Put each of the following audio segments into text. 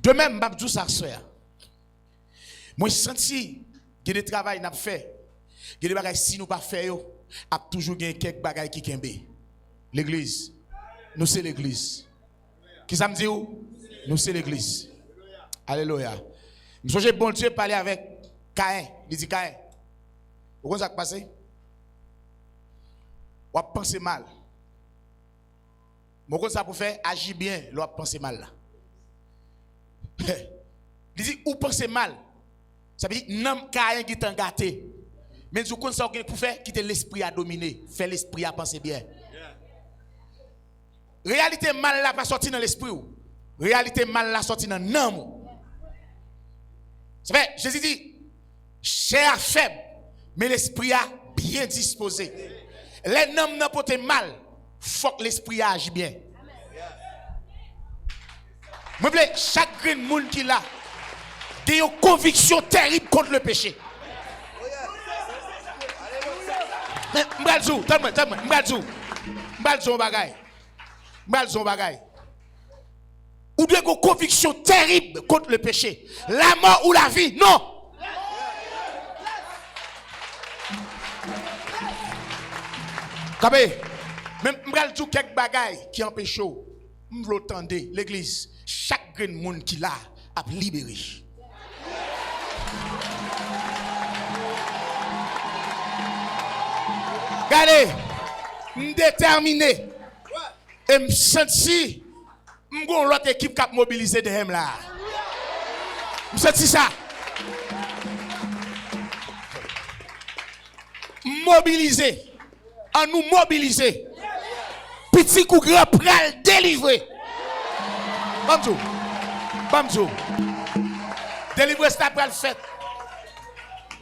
De même, je dis ça, soeur. Moi, je sens que des travail n'a fait. Que des bagages si nous pas fait yo, a toujours quelques bagages qui kembe. L'église. Nous c'est l'église. Qui ça me dit où? Nous c'est l'église. Alléluia. Je suis bon Dieu parler avec Caïn. Il dit Caïn. Vous comprenez ce qui s'est passé? Ou penser mal. Mon ça pour faire agir bien, l'on penser mal là. Il dit ou penser mal. Ça veut dire non Caïn qui t'a gâté. Mais vous connaissez ce pour faire quitter l'esprit à dominer, faire l'esprit à penser bien. Réalité mal là pas sorti dans l'esprit ou. Réalité mal là sorti dans l'âme. Ça fait Jésus dit chair faible mais l'esprit a bien disposé. Les hommes n'ont pas mal, faut que l'esprit agisse bien. Moi je veux chaque monde qui là a une conviction terrible contre le péché. M'balzou, bagay. Ou de une conviction terrible contre le péché. La mort ou la vie, non. Kabé, même m'balzou quelques bagay qui empêche m'l'entendez l'église. Chaque monde qui là a libéré. Regardez, déterminé. Et me senti, m'gon l'autre équipe qui a mobilisé de hem là. Me senti ça. Mobiliser. En nous mobiliser. Petit coup grand pral délivrer. Bamzou. Délivrer c'est après le fait.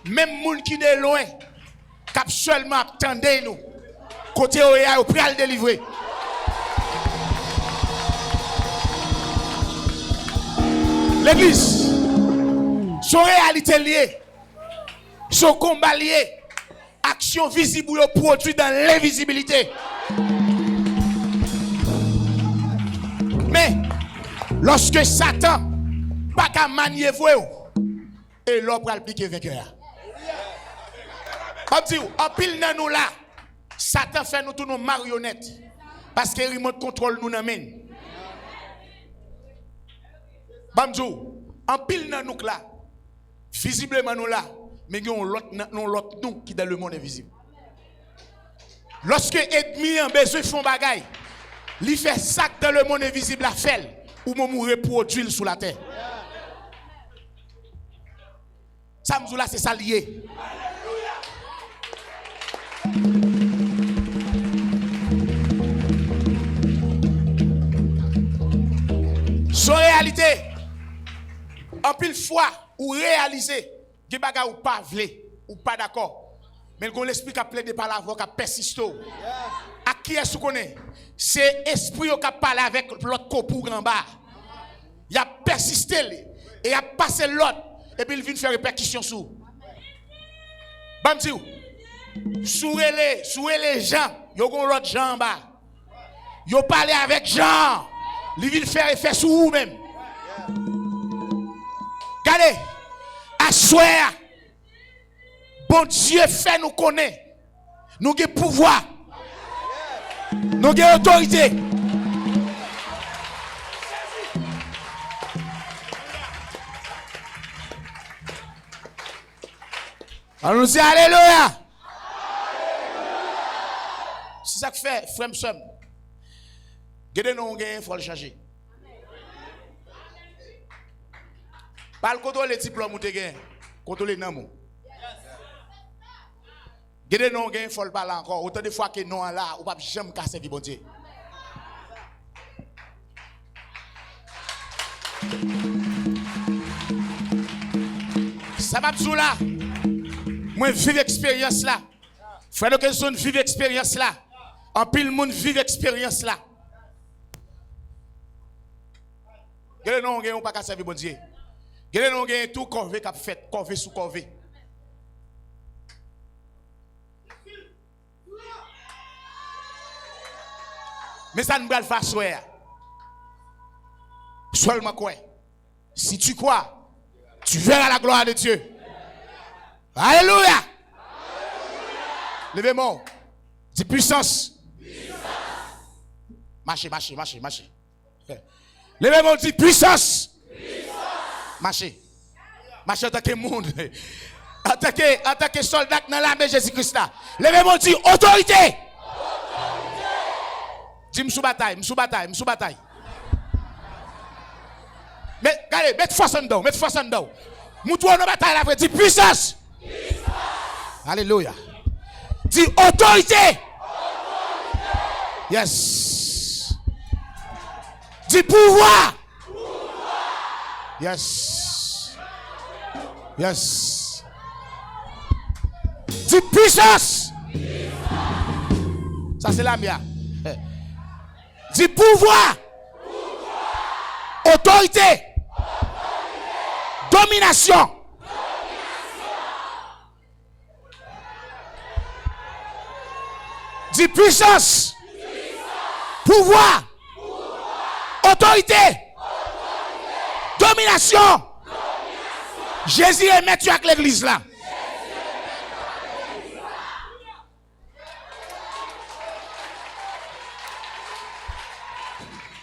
Même moun qui est loin. Cap seulement attendez nous. Côté oya au pral délivrer. L'église, son réalité liée, son combat lié, action visible ou produit dans l'invisibilité. Mais lorsque Satan pas qu'à manier vous et l'homme va le piquer vainqueur. Comme dit, en pile dans nous là, Satan fait nous tous nos marionnettes parce qu'il remonte contrôle nous n'amène. Bamdou, en pile dans nous là, visiblement nous là, mais nous avons l'autre nous qui dans le monde invisible. Lorsque ennemi en besoin font bagaille, il fait ça dans le monde invisible à faire ou mourir pour tuer sous la terre. Ça me dit là c'est ça lié. Son réalité, en pile fois, ou réaliser, des bagages ou pas vle, ou pas d'accord. Mais qu'on l'explique à plaide par la voix, qui persiste. À qui est-ce qu'on est? C'est l'esprit qui parle avec l'autre copou en bas. Il a persisté, et il a passé l'autre, et puis il vient faire répercussion sur. Bamtiou, soué les gens, il y a l'autre gens en bas. Il parle avec gens. Il vient faire effet sur vous-même. Regardez, à soir, bon Dieu fait nous connaître. Nous avons pouvoir. Nous avons autorité. Allons y alléluia. C'est ça que fait, frère Msem. Gede non gain, faut le changer. Pas le contrôle les diplômes ou te gain, contrôler nan mou. Gede non gain, faut le parler encore. Autant de fois que non là, ou pas jamais casser vi bon Dieu. Ça m'a besoin là. Moi vive expérience là. Frère que son vive expérience là. En pile monde vive expérience là. Gele non gen on pas servir bon Dieu. Gele non gen tout corvée qu'a fait, corvée sous corvée. Mais ça ne va pas faire soir. Seulement quoi? Si tu crois, tu verras la gloire de Dieu. Alléluia. Levez-moi. Dis puissance. Marchez. Levez-moi, dis puissance. Marchez en tant que monde. En tant que soldat dans l'armée de Jésus-Christ. Levez-moi, dis autorité. Dis m'sou bataille. Mais regardez, mettez force en dedans. Moutou en bataille la vraie, dis puissance. Alléluia. Dis autorité. Yes. Dis pouvoir. Yes. Dis puissance. Ça c'est la mienne. Dis pouvoir. Autorité. Domination. Dis puissance. Pouvoir. Autorité. Domination. Jésus est maître avec l'église là.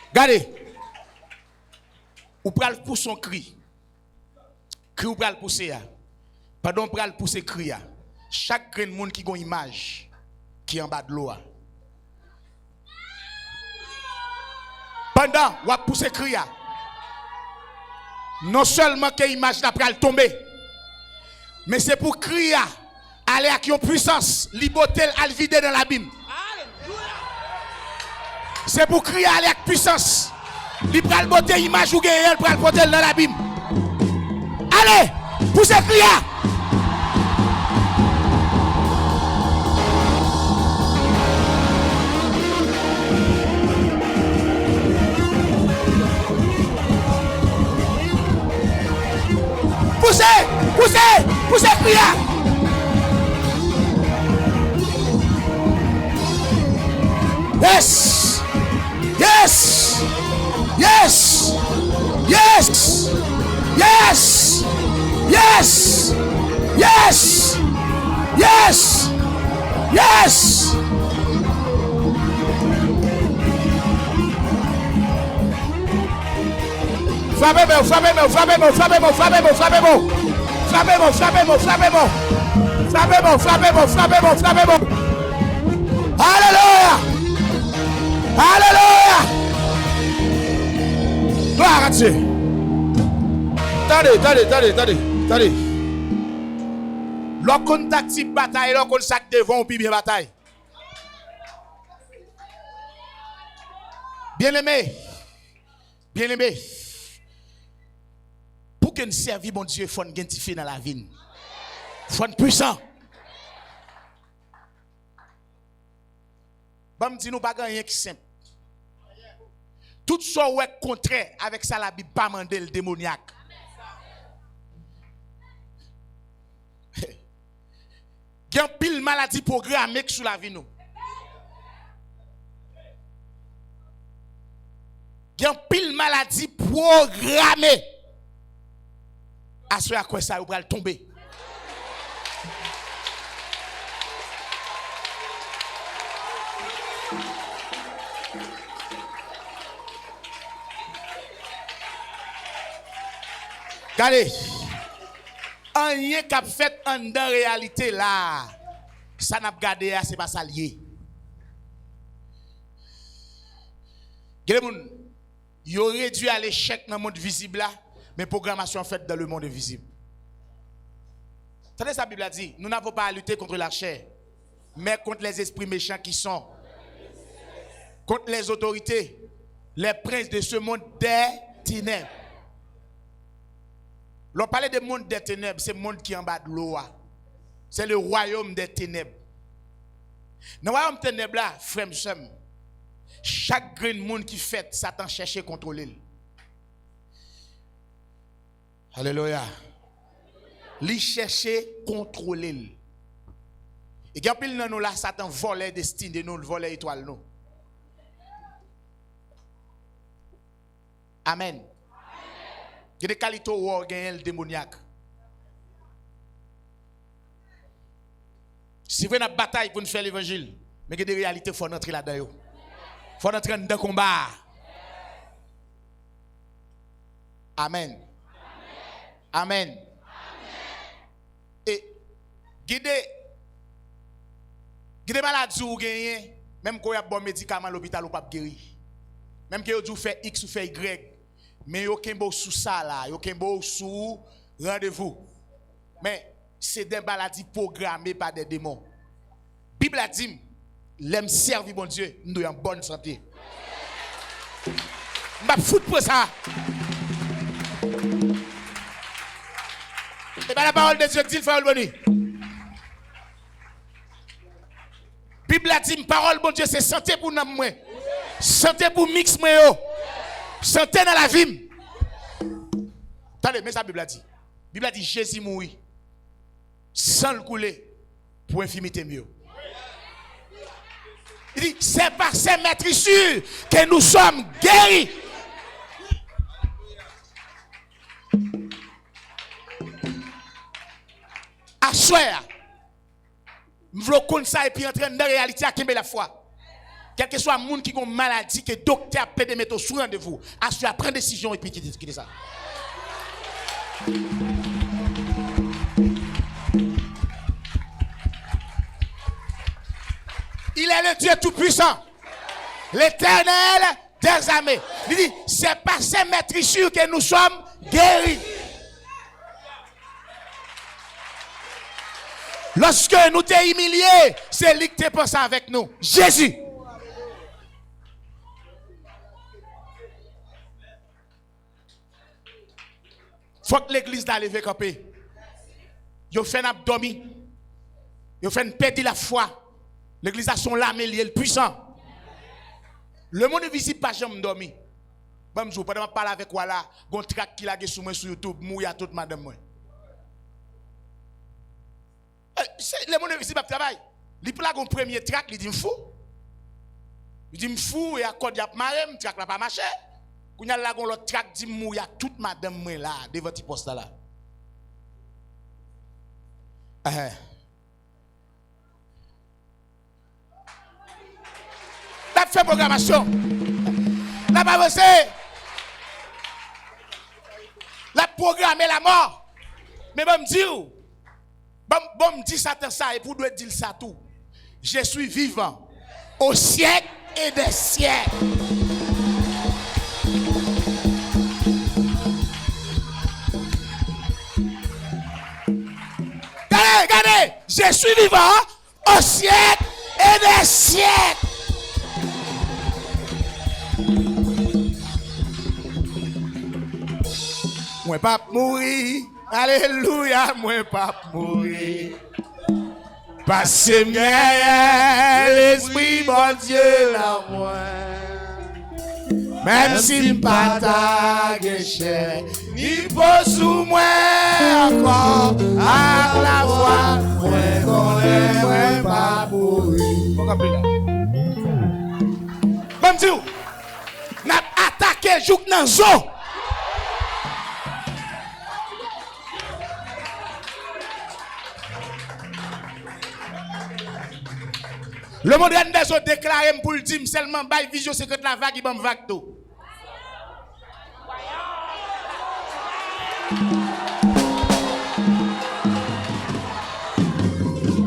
Regardez. Ou pral pousser son cri. Cri ou pral pousser. Pardon, pral pousser cri. Chaque grain de monde qui a une image qui est en bas de l'eau. Pendant ou a pousser cri. Non seulement que l'image n'a pas tomber, mais c'est pour crier, aller avec une puissance, libotel à le vider dans l'abîme. C'est pour crier, aller avec puissance, li pral botter image ou gagner, pral botter dans l'abîme. Allez, poussez crier. Poussez, crier. Yes. Frappez-moi. Alléluia. Gloire à Dieu. Attendez. Lorsqu'on tactique bataille, lorsqu'on sac devant, puis bien bataille. Bien-aimé. Pour que nous servions bon Dieu, il faut nous identifier dans la vie. Il faut être puissant. Bon, dis nous pas rien qui simple. Tout ça est contraire avec ça la Bible pas mandé le démoniaque. Il y a pile maladie programmée sur la vie nous. Il y a pile maladie programmée. À ce à quoi ça va tomber. Regardez, rien qu'a fait en dans réalité là, ça n'a pas gardé, c'est pas ça lié. Il aurait dû à l'échec dans le monde visible là, mais programmation faite dans le monde invisible. Tenez, sa Bible a dit, nous n'avons pas à lutter contre la chair, mais contre les esprits méchants qui sont, contre les autorités, les princes de ce monde des ténèbres. L'on parlait du monde des ténèbres, c'est le monde qui est en bas de l'eau. C'est le royaume des ténèbres. Dans le royaume des ténèbres là, frère, chaque grain de monde qui fait, Satan cherche à contrôler. Alléluia. Il cherche à contrôler. Et quand il nous là, Satan vole destin de nous, vole étoile nous. Amen. Il y a des qualités où on gagne le démoniaque. Si vous avez une bataille pour nous faire l'évangile, mais il y a des réalités, il faut entrer là-dedans. Il faut entrer dans le combat. Amen. Amen. Et guider maladie ou gagner, même quand il y a un bon médicament à l'hôpital, ou pas guéri. Même que vous fait X ou fait Y, mais vous avez un sous ça là, vous avez un sous rendez-vous. Mais c'est des maladies programmées par des démons. La Bible a dit, l'aime servir bon Dieu, nous sommes en bonne santé. Je vais foutre pour ça. Et bien la parole de Dieu dit, il faut le bonheur. La Bible a dit, parole bon Dieu, c'est santé pour nous. Santé pour mix moi. Santé dans la vie. Attendez, mais ça la Bible a dit. La Bible a dit, Jésus mourit sans le couler pour infimité mieux. Il dit, c'est par ces maîtrisures que nous sommes guéris. À soir, nous voulons connaître ça et puis entrer dans la réalité à la foi. Quel que soit le monde qui a une maladie, que le docteur peut te mettre sous rendez-vous, à soir, prendre décision et puis quitter ça. Il est le Dieu tout-puissant, l'Éternel des armées. Il dit, c'est par ces maîtrisures que nous sommes guéris. Lorsque nous t'es humiliés, c'est lui qui t'est passé avec nous. Jésus. Faut que l'église t'a levé campé. Yo fait un abdomen. Yo fait une perdre la foi. L'église a son lame, il est le puissant. Le monde invisible pas jamais dormi. Bon jour pendant que je parle avec quoi là, gon track qui l'a sur moi sur YouTube, mouilla toute madame moi. Le monde invisible pas travail. Il prend un premier track, il dit me fou. Il dit me fou et à code y a marre, track là pas marcher. Quand y a là l'autre track dit mouilla toute madame moi là devant petit poste là. La fait programmation. La pas avancé. La programmer la mort. Mais bon me dire, bon me dire ça et pour doit dire ça tout. Je suis vivant au siècle et des siècles. Regardez, je suis vivant au siècle et des siècles. Moi pas mourir, alléluia, moi pas mourir. Parce que l'esprit mon Dieu la moi. Même si pas ta guéché, il faut sous moi encore à la voix. Moi connais, moi pas mourir. Même Dieu, n'a attaqué jouk nan zo. Le monde des autres déclaré pour le dire seulement by vision secrète la vague, il va me vague tout.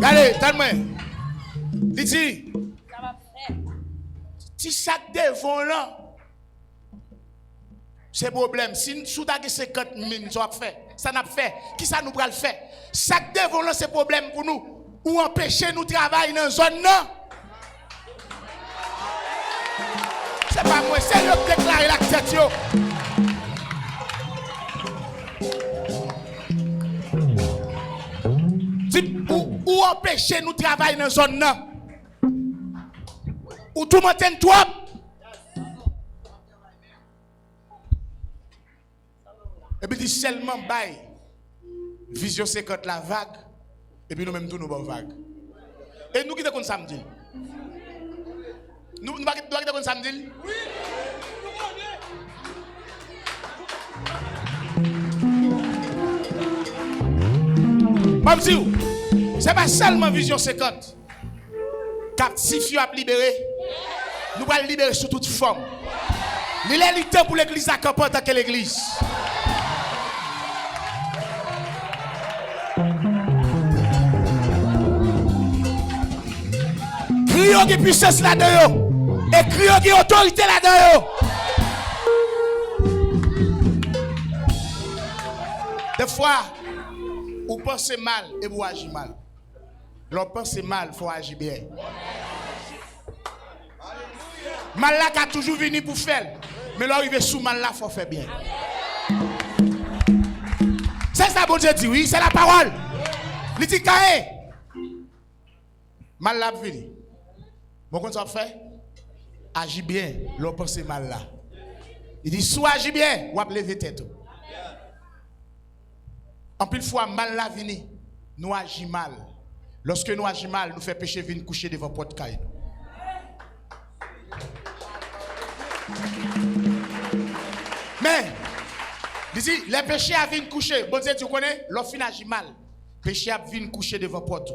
Allez, donne-moi. Dis-y. Ça va faire. Si chaque devant là, c'est problème. Si nous avons 50 000, ça va faire. Ça n'a pas fait. Qui ça nous va le faire? Chaque devant là, c'est problème pour nous. Ou empêcher nous de travailler dans une zone non. C'est pas moi, c'est eux qui déclarent la tête. Ou empêcher nous de travailler dans une zone non. Ou tout le monde toi. Et puis, seulement bail. Vision 50 la vague. Et puis, nous-mêmes, tout nous bon vague. Et nous qui sommes samedi. Nous qui sommes samedi. Oui. Moi, je dis, ce n'est pas seulement Vision 50. Captif a libéré. Nous allons libérer sous toute forme. Il est le temps pour l'église à camper en tant que l'église. Crions qui puissance là-dedans. Et crions qui autorité là-dedans. Des fois, vous pensez mal et vous agissez mal. L'on pense mal, il faut agir bien. Mal là qui a toujours venu pour faire. Mais l'arrivée sous mal là, il faut faire bien. C'est ça, bon Dieu dit, oui, c'est la parole. Il dit, Kaé, mal là venu. Bon, quand ça fait, agis bien, l'on pense mal là. Il dit, soit agis bien, ou lever tête. En plus de fois, mal là venu, nous agissons mal. Lorsque nous agissons mal, nous faisons péché venir coucher devant la porte caille. Mais, ici, les péchés viennent coucher. Bon Dieu, tu connais, l'offre agit mal. Péché viennent coucher devant la porte.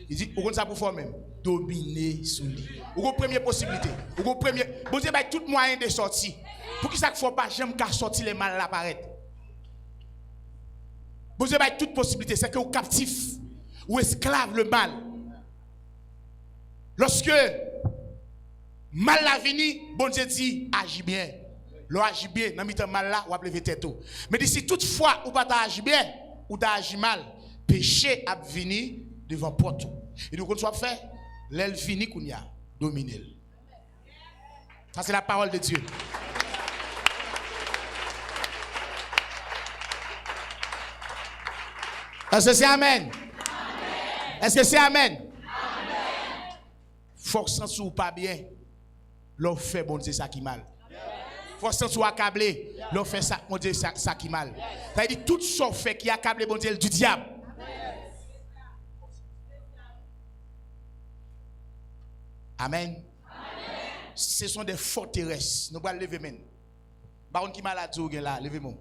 Il dit, vous ça pour faire même. Dominer sous lui. Vous avez première possibilité. Vous avez premier. Bon Dieu, tout moyen de sortir. Pour qui ça ne faut pas, j'aime qu'à sortir les mal là paraître. Bon Dieu, toute possibilité. C'est que vous captif ou esclave le mal. Lorsque mal la vini, bon Dieu dit, agis bien. L'on agit bien, dans le mal là, ou a lever tête. Mais d'ici toutefois, ou pas agir bien, ou agir mal, péché a venu devant porte. Et donc, on soit fait, l'aile vini qu'on y a, dominer. Ça, c'est la parole de Dieu. Est-ce que c'est Amen? Est-ce que c'est Amen? Faut que ça soit pas bien. L'on fait bon Dieu ça qui mal. Faut que ça soit accablé. L'on fait ça bon Dieu ça qui mal. Ça veut dire tout ce fait qui accable bon Dieu du diable. Amen. Ce sont des forteresses. Nous allons lever maintenant. Baron qui malade là, levez-moi.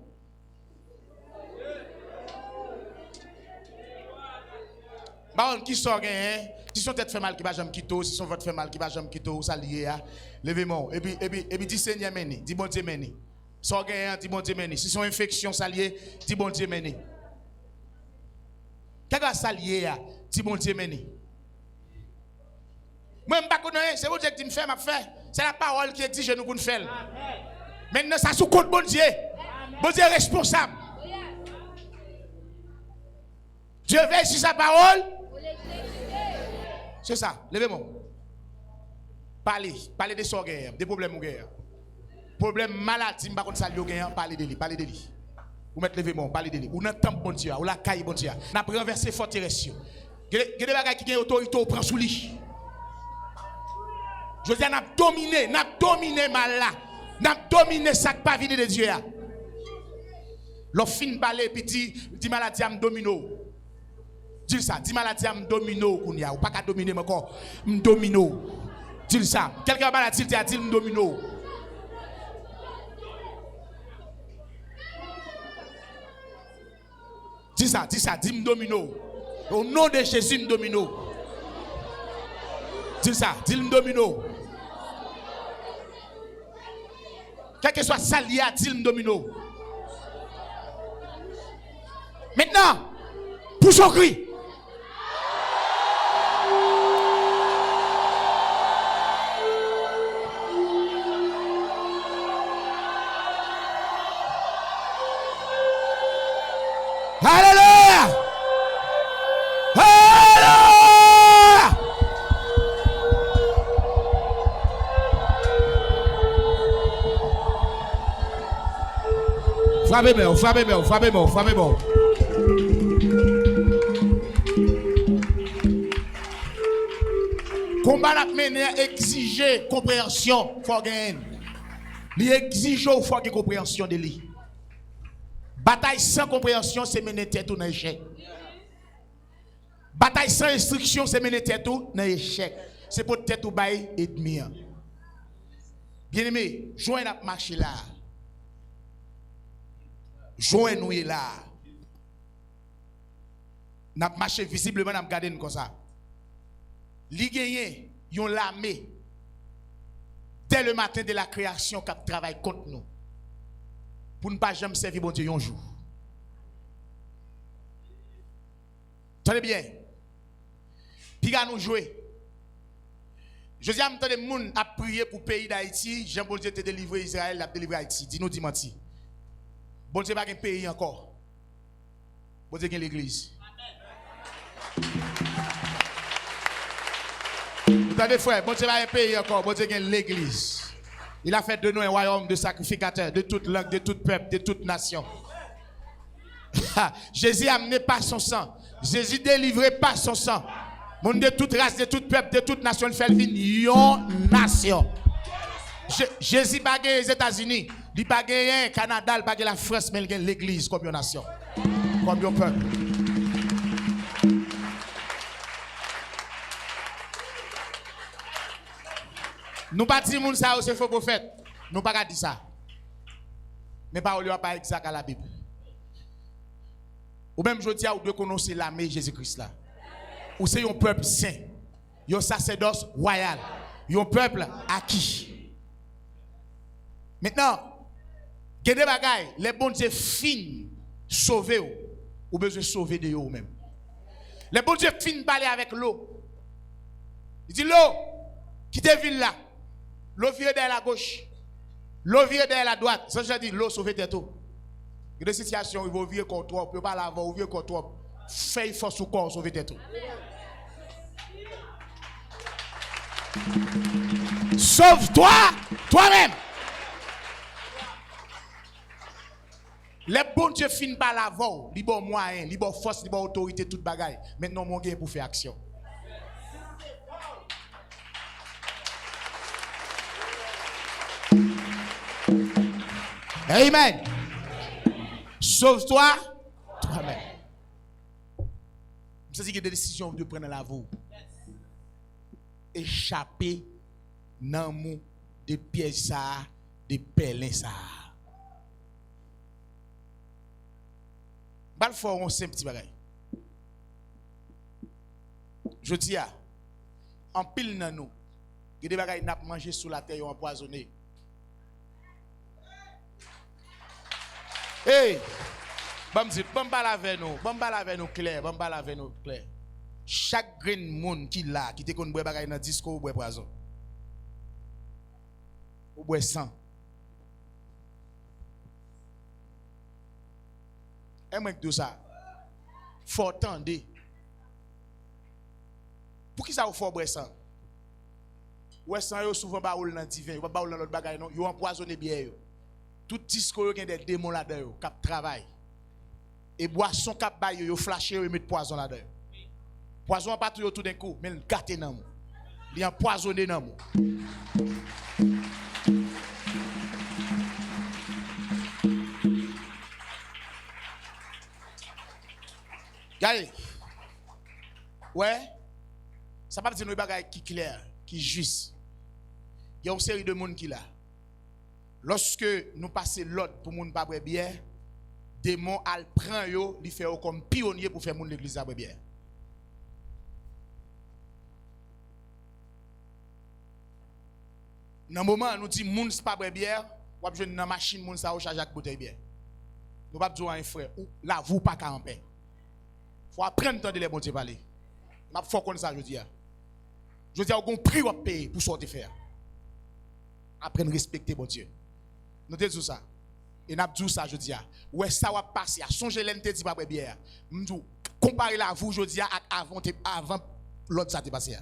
Baron qui sort hein? Si son tête fait mal qui va jamais quitter, si son vote fait mal qui va jamais quitter, ça lié à levez-moi et puis dis Seigneur meni, dis bon Dieu meni. Sort gain dis bon Dieu meni. Si son infection ça lié, dis bon Dieu meni. Qu'est-ce ça lié à dis bon Dieu meni. Moi je pas connais, c'est bon Dieu qui me fait m'a fait. C'est la parole qui exige nous pour nous faire. Maintenant ça sous compte bon Dieu. Bon Dieu est responsable. Dieu veille sur sa parole. C'est ça, levez-moi. Parlez de son guerre, des problèmes ou guerre. Problème maladie, par contre ça lié au guerre, parlez de lui. Vous mettez levez-moi, parlez de lui. Ou notre temps bon Dieu, ou la caille bon Dieu. N'a pas renversé forteresse. Il y a des bagages qui ont autorité, on prend sous lui. Je veux dire, n'a dominé mal là. N'a dominé ça qui pas venu de Dieu. L'on fin balé puis dit maladie am domino. Dis ça, dis maladie am domino kounya ou pas qu'à dominer encore, domino. Dis ça. Quelqu'un maladie dit dit domino. Dis ça, dis domino. Au nom de Jésus domino. Dis ça, dis domino. Quel que soit ça lié à dis domino. Maintenant, pousse au cri. Alléluia! Alléluia! Frappez bon. Combat la mener exiger compréhension, faut gagner. Il exige faut que compréhension de lui. Bataille sans compréhension, c'est mener tête ou dans échec. Bataille sans instruction, c'est mener tête ou dans échec. C'est pour tête ou bail et demi. Bien aimé, joindre à marcher là. Joint nous est là. N'a marché visiblement n'a regardé comme ça. Li gagné yon l'armée dès le matin de la création qui travaille contre nous. Pour ne pas jamais servir bon Dieu un jour. Tenez bien. Puis nous jouer. Je dis à m'entendre les gens à prier pour le pays d'Haïti. Jean bon Dieu te délivré Israël, l'a délivré Haïti. Dis-nous menti. Bon Dieu pas un pays encore. Bon Dieu l'église. Vous entendez frère, bon Dieu pas un pays encore, bon Dieu l'église. Il a fait de nous un royaume de sacrificateurs de toute langue, de tout peuple, de toute nation. Jésus a amené par son sang. Jésus délivré par son sang. Monde de toute race, de tout peuple, de toute nation, il fait une nation. Jésus pas gagné les États-Unis, il pas gagné le Canada, il pas gagné la France, mais il gagne l'église comme une nation. Comme un peuple. Nous pas dire moun ça c'est faux prophète. Nous pas dire ça. Mais parole pas exact à la Bible. Ou même je dis à vous de connaître l'armée Jésus-Christ là. Ou c'est un peuple saint, un sacerdoce royal, un peuple acquis. Maintenant, il y a des bagailles, les bons dieux fin sauver ou besoin de sauver de vous même. Les bons dieux fin parler avec l'eau. Il dit l'eau qui te ville là. L'eau vire derrière la gauche. L'eau vire derrière la droite. Ça je dis l'eau sauver tes tout. Il y a des situations où il va vivre contre toi, on peut pas l'avoir, ou vivre contre toi. Fais force au corps sauver tes tout. Sauve-toi toi-même. Les bons dieux finissent par l'avoir, li bon moyen, li bon force, li bon autorité, toute bagaille. Maintenant mon gars pour faire action. Amen. Sauve-toi toi-même. C'est qu'il y a des décisions de prendre la vous. Échapper dans mou des pièges ça, des pèlerins ça. Bal fort on simple petit bagay. Je dis à en pile dans nous, il y a des bagages n'a mangé sous la terre empoisonné. Hey, bamba avec nous clair, bamba avec nous clair. Chaque grain monde qui là, qui te kon boire bagay dans disco ou boire poison. Ou boire sang. Et moi tout ça. Faut attendre. Pour qui ça vous faut boire sang? Ouais sang yo souvent ba ou dans divin, pas ba ou dans l'autre bagay non, yo empoisonné bien yo. Tout disco yo gen des démons là-dedans qui travaillent. Et boisson cap ba yo flasher yo mettre poison là-dedans. Poison pas tout d'un coup, mais il gâte dans moi. Il empoisonné dans moi. Regardez. Ouais. Ça pas dire nous bagaille qui clair, qui juste. Il y a une série de monde qui là. Lorsque nous passons l'autre pour moun pas boire bière, démon al prend yo, li fait comme pionnier pour faire moun l'église à boire bière. Dans le moment où nous disons moun pas boire bière, ou besoin dans machine moun ça au charge avec bouteille bière. Nous pas dire un frère ou là vous pas camper. Faut apprendre temps de les bon Dieu parler. M'a faut connaître ça je dis. Je dis on prix ou payer pour sortir faire. Apprendre respecter bon Dieu. Nous te disons ça. Et n'a dit ça je dis. Ouais ça va passer. Songez l'ente dit pas boire bière. M'dou comparer la vous je dis avant l'autre ça t'est passé.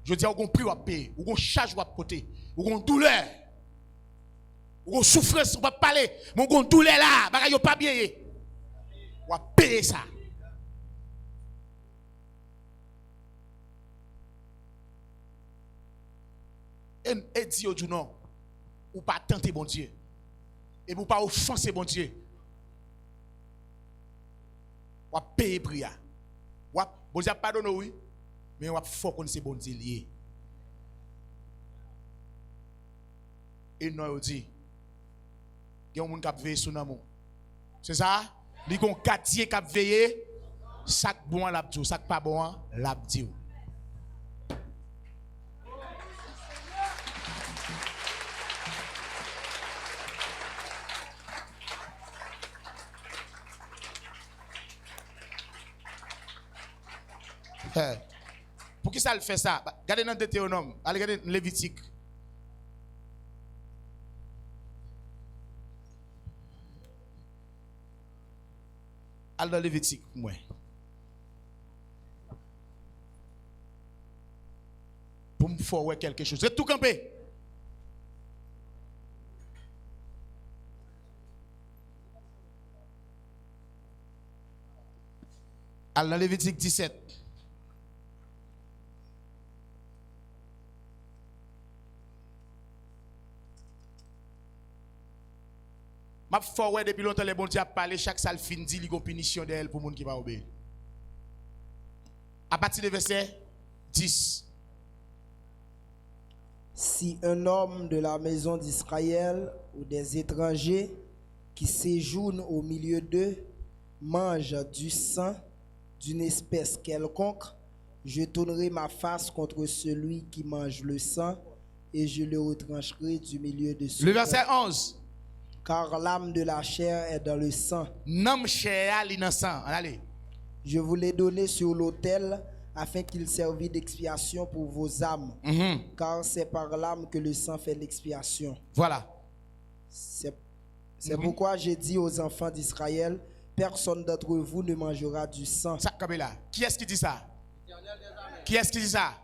Je dis on prix ou payer, on charge ou côté, on douleur. On souffrance, on va parler, mais on douleur là, bagay yo pas bien. On va payer ça. Et dit au non, ou pas tenter bon Dieu. Et pour pas offenser bon Dieu. On va payer prière. Bon Dieu pardonne oui, mais on va faut qu'on c'est bon Dieu lié. Et nous dit, il y a un monde qui a veillé sur nous. C'est ça? Li gon quartier qui veillé, sac bon l'a dit, sac pas bon l'a dit. Pour qui ça le fait ça? Regardez dans Deutéronome, allez regarder Lévitique. Allez dans Lévitique, moi. Pour me faire quelque chose. Vous êtes tout campé. Allez dans Lévitique 17. Je suis depuis longtemps, les bons dieux parlé, chaque salle fin dit, il y a une punition d'elle pour les gens qui ne vont pas obéir. À partir du verset 10. Si un homme de la maison d'Israël ou des étrangers qui séjournent au milieu d'eux mange du sang d'une espèce quelconque, je tournerai ma face contre celui qui mange le sang et je le retrancherai du milieu de ceux. Le verset 11. Car l'âme de la chair est dans le sang. Nom chair l'innocent. Allez. Je vous l'ai donné sur l'autel afin qu'il servît d'expiation pour vos âmes. Car c'est par l'âme que le sang fait l'expiation. Voilà. C'est pourquoi j'ai dit aux enfants d'Israël, personne d'entre vous ne mangera du sang. Ça, comme là. Qui est-ce qui dit ça? Qui est-ce qui dit ça?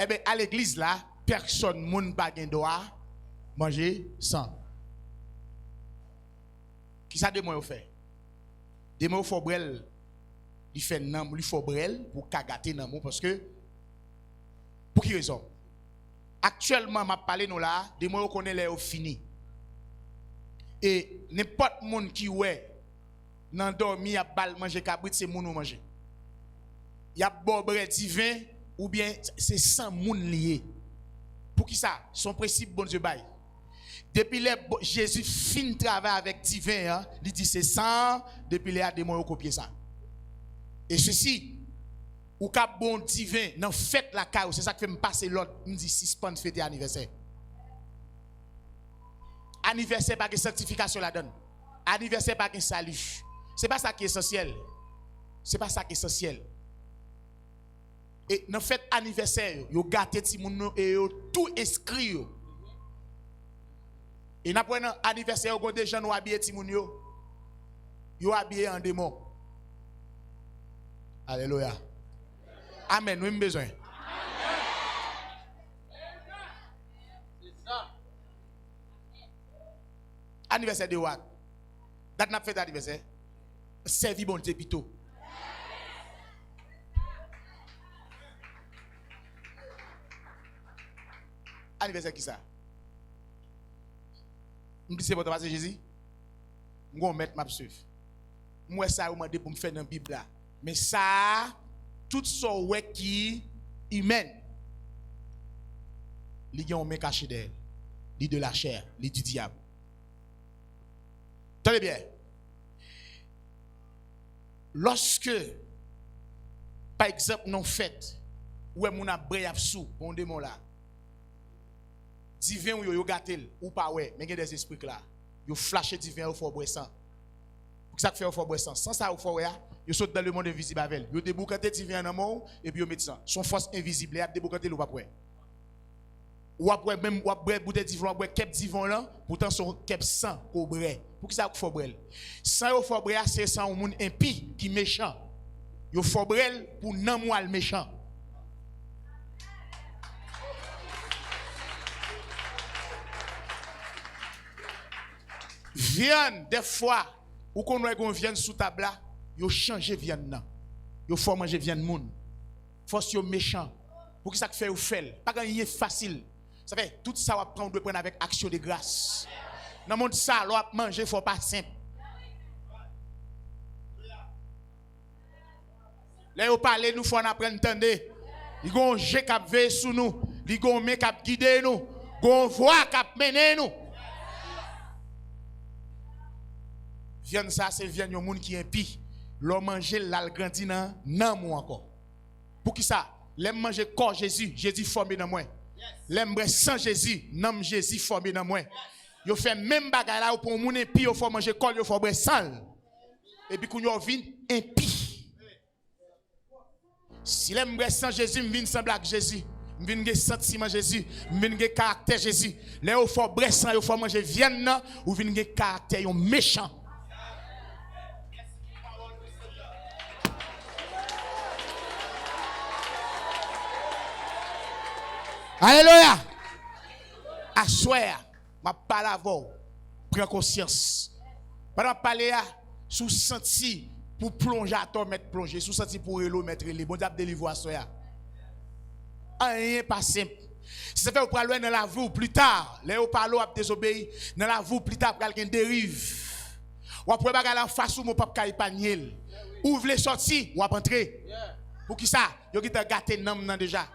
Eh bien, à l'église là, personne ne doit manger sang. Qui ça de moi fait? De moi faut brel. Il fait nam, il faut brel pour kagater nan parce que pour qui raison? Actuellement m'a parlé nous là, de moi connaît les fini. Et n'importe monde qui ouais nan dormi a bal manger cabrit c'est moun ou manger. Y a bon brel divin ou bien c'est sans moun lié. Pour qui ça? Son principe bon Dieu bail. Depuis les Jésus fin travail avec divin, hein, il dit c'est ça, depuis les démons ont copié ça. Et ceci, ou cap bon divin, dans fête la caille, c'est ça qui fait me passer l'autre, me dit suspend fête anniversaire. Anniversaire pas que sanctification la donne. Anniversaire pas que salut. C'est pas ça qui est essentiel. C'est pas ça qui est essentiel. Et dans fête anniversaire, yo gâté ti moun et yo tout inscrit yo. Et n'a pas un anniversaire où des gens ont habillé Timoun yo habillé en démon. Alléluia. Amen. Nous avons besoin. Anniversaire de Ouad. Date n'a fait d'anniversaire. Servi bon Dieu plutôt. Anniversaire qui ça? Je dis c'est votre pasteur Jésus. Je vais mettre ma suivre. Moi ça vous demandé pour me faire dans la Bible là. Mais ça tout ce ouais qui humain. Il y a un mec caché d'elle. Il de la chair, il du diable. Tenez bien. Lorsque par exemple non fait où est mon abré sous bon démon là. Divin ou yo gâtel ou pas ouais mais il y a des esprits là yo flasher divin au faut boire sang pour ça que fait au faut boire sang sans ça au faut ouais yo saute dans le monde invisible avec yo déboucanter divin dans mort et puis yo met sang son force invisible y a déboucanter ou pas ouais ou après même ou après bouteille divin ou après kep divin là pourtant son kep sang au bray pour qui ça faut boire sang au faut boire c'est sang au monde impie qui méchant yo faut boire pour nan moi le méchant. Viande, des fois, ou qu'on a viande sous table là, yo changer viande nan. Yo faut manger viande moun. Force yo méchant. Pour que ça fait ou fait. Pas gagner facile. Ça fait tout ça va prendre avec action de grâce. Dans monde ça, l'on manger faut pas simple. Là yo parler nous faut apprendre entendre. Il gon jè k'ap veille sous nous, il gon mè k'ap guider nous, gon voix k'ap mener nous. viande ça c'est viande yon moun qui impie. L'on manger l'al grandi nan moi encore. Pour qui ça? L'aime manger corps Jésus, Jésus formé dans moi. L'aime sans Jésus, nom Jésus formé dans moi. Yo fait même bagay là pour moun impie, yo faut manger corps, yo faut boire sang. Et puis quand yo vinn impie. Si l'aime sans Jésus, m'vinn semble avec Jésus. M'vinn gen sentiment Jésus, m'vinn gen caractère Jésus. Là yo faut boire sang, yo faut manger viande nan ou vinn gen caractère yon méchant. Alléluia. Assoir, ma parole avant, prends conscience. Pendant parler sous senti pour plonger à toi mettre plonger, sous senti pour relo mettre les bon diable délivrer assoir. Rien pas simple. Si ça fait vous parler dans la vie plus tard, les vous parler à désobéir dans la vie plus tard pour quelqu'un dérive. Ou après bagarre en face ou mon papa épargner. Ouvre les sorties ou entrer. Pour qui ça? Yo qui t'a gâté nan déjà.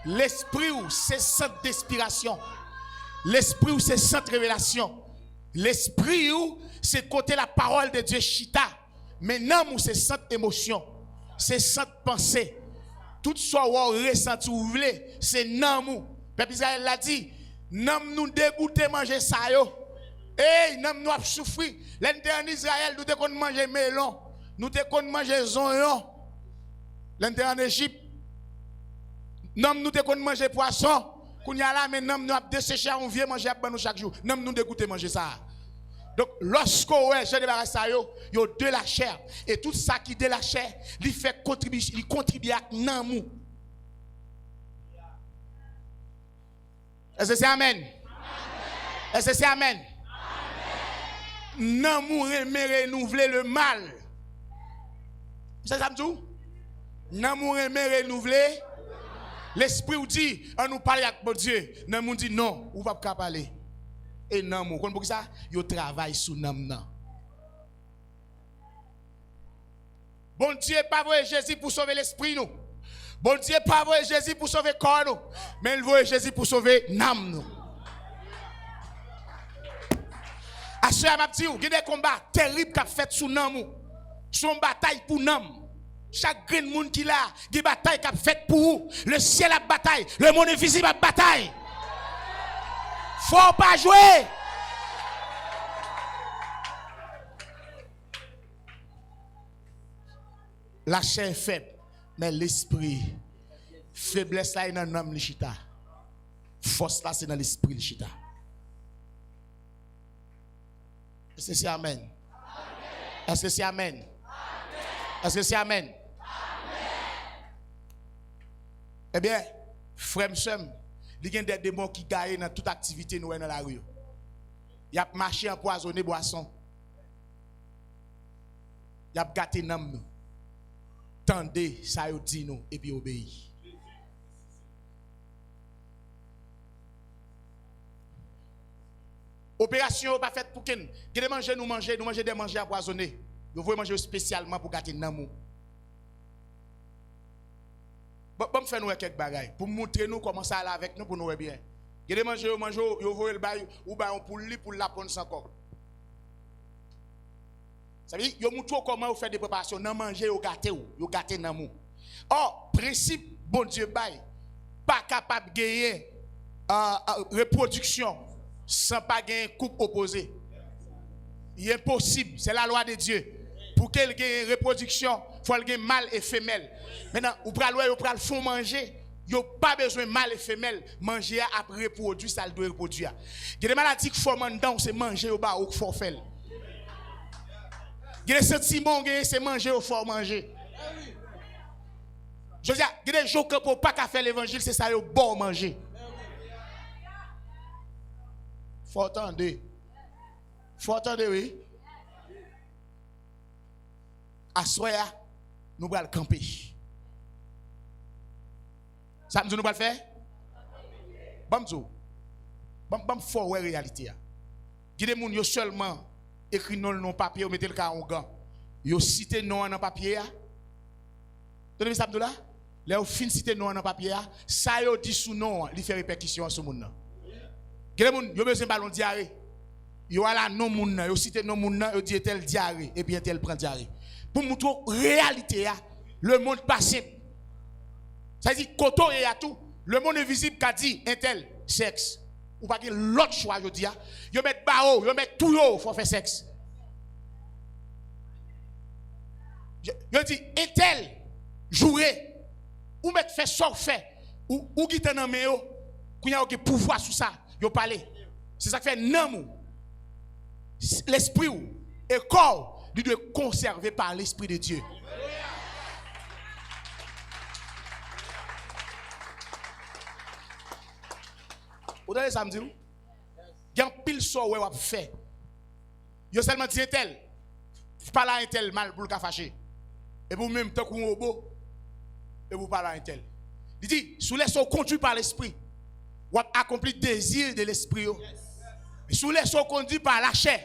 L'esprit ou c'est centre d'inspiration. L'esprit ou c'est centre révélation. L'esprit ou c'est côté la parole de Dieu chita. Mais non ou c'est centre émotion. C'est centre pensée. Tout ce qu'on ressenti ou voulez, c'est non ou. Peuple Israël l'a dit, non nous dégoûter manger ça yo. Eh, non nous a souffrir. L'intérieur en Israël nous te kon manger melon, nous te kon manger zonyon. L'intérieur en Égypte non, nous te manger poisson. Qu'on y a là, mais nous avons desséché, on vient manger nous chaque jour. Non, nous dégoûter manger ça. Donc, lorsque je débarrasse ça, yo de la chair. Et tout ça qui de la chair, il fait contribuer, il contribue à nous. Est-ce que c'est amen? Est-ce que c'est amen? Non, nous renouveler le mal. C'est ça, m'dou? Non, nous renouveler. L'esprit vous dit, on nous parle avec mon Dieu. Non, nous dit non, ou pas parler. Et non, vous comprenez ça? Yo travaille sous nam. Bon Dieu pas vrai Jésus pour sauver l'esprit nous. Bon Dieu pas vrai Jésus pour sauver corps nous. Mais il veut Jésus pour sauver nam nous. À ce moment il y a des combats terribles qui fait sous nam. Son bataille pour nam. Chaque grand monde qui là, des batailles qu'a fait pour vous. Le ciel a bataille, le monde invisible a bataille. Faut pas jouer. La chair est faible, mais l'esprit, faiblesse là est dans l'homme lichita. Force là c'est dans l'esprit lichita. Est-ce que c'est amen? Est-ce que c'est amen? Est-ce que c'est amen? Eh bien, frère Msem, il y a des démons qui gagnent dans toute activité nous dans la rue. Il y a marché empoisonné boisson. Il y a gâté nam nous. Tendez, ça y dit nous et puis obéir. Opération pas faite pour qui? Vous manger nous manger des manger empoisonnés. Vous voulez manger spécialement pour gâter nam. Bon, faire nous quelques bagailles pour montrer nous comment ça allait avec nous pour nous bien. Vous manger, vous voulez le bail ou bail pour lui pour la prendre sans corps. Ça veut dire, vous montrez comment vous faites des préparations, non manger, vous gâtez nan mou. Or, principe, bon Dieu bail, pas capable de gagner reproduction sans pas gagner couple opposé. Il est impossible, c'est la loi de Dieu. Pour qu'elle gagne reproduction, il faut gagner mâle et femelle. Maintenant, vous prenez font manger, vous n'avez pas besoin de mâle et femelle. Manger après reproduire, ça doit reproduire. Il y a des maladies qui font dedans, c'est manger au bas ou qu'il faut faire. Il y a des sentiments, c'est manger ou faut manger. Je veux dire, il y a des jours que pour pas faire l'évangile, c'est ça, il bon manger. Faut attendre. Faut attendre, oui. À soya, nous allons camper. Ça nous va le faire? Bon, faut voir la réalité. Il y a des gens qui seulement écrit non dans papier ou mettez le cas en gant. Yo cité non dans papier. Vous ça là? Là au fin cité non dans papier, ça yo dit sous non, il fait répercussion sur monde. Il y a des gens qui ont besoin de ballon diarrhée. Yo a la non moun nan, yo cite non moun nan, yo dit tel diarrhée et puis tel prend diarrhée. Pour montrer réalité le monde passé. Ça dit koto et a tout, le monde invisible qu'a dit un tel sexe. Ou pas que l'autre choix je dis yo met bao, yo met tout yo faut faire sexe. Yo dit un tel jouer ou mettre fait ça fait ou qui dans main yo, qu'on a aucun pouvoir sur ça, yo parler. C'est ça qui fait nan l'esprit et corps, il doit conserver par l'esprit de Dieu. Vous avez ça me dit? Il y a un pile so ouais vous fait. Yo seulement dit tel. Pas là un tel mal pour le fâcher. Et vous même tant qu'on robot et vous parlez un tel. Il dit sous les so conduit par l'esprit. Vous accompli désir de l'esprit. Sous les so conduit par la chair.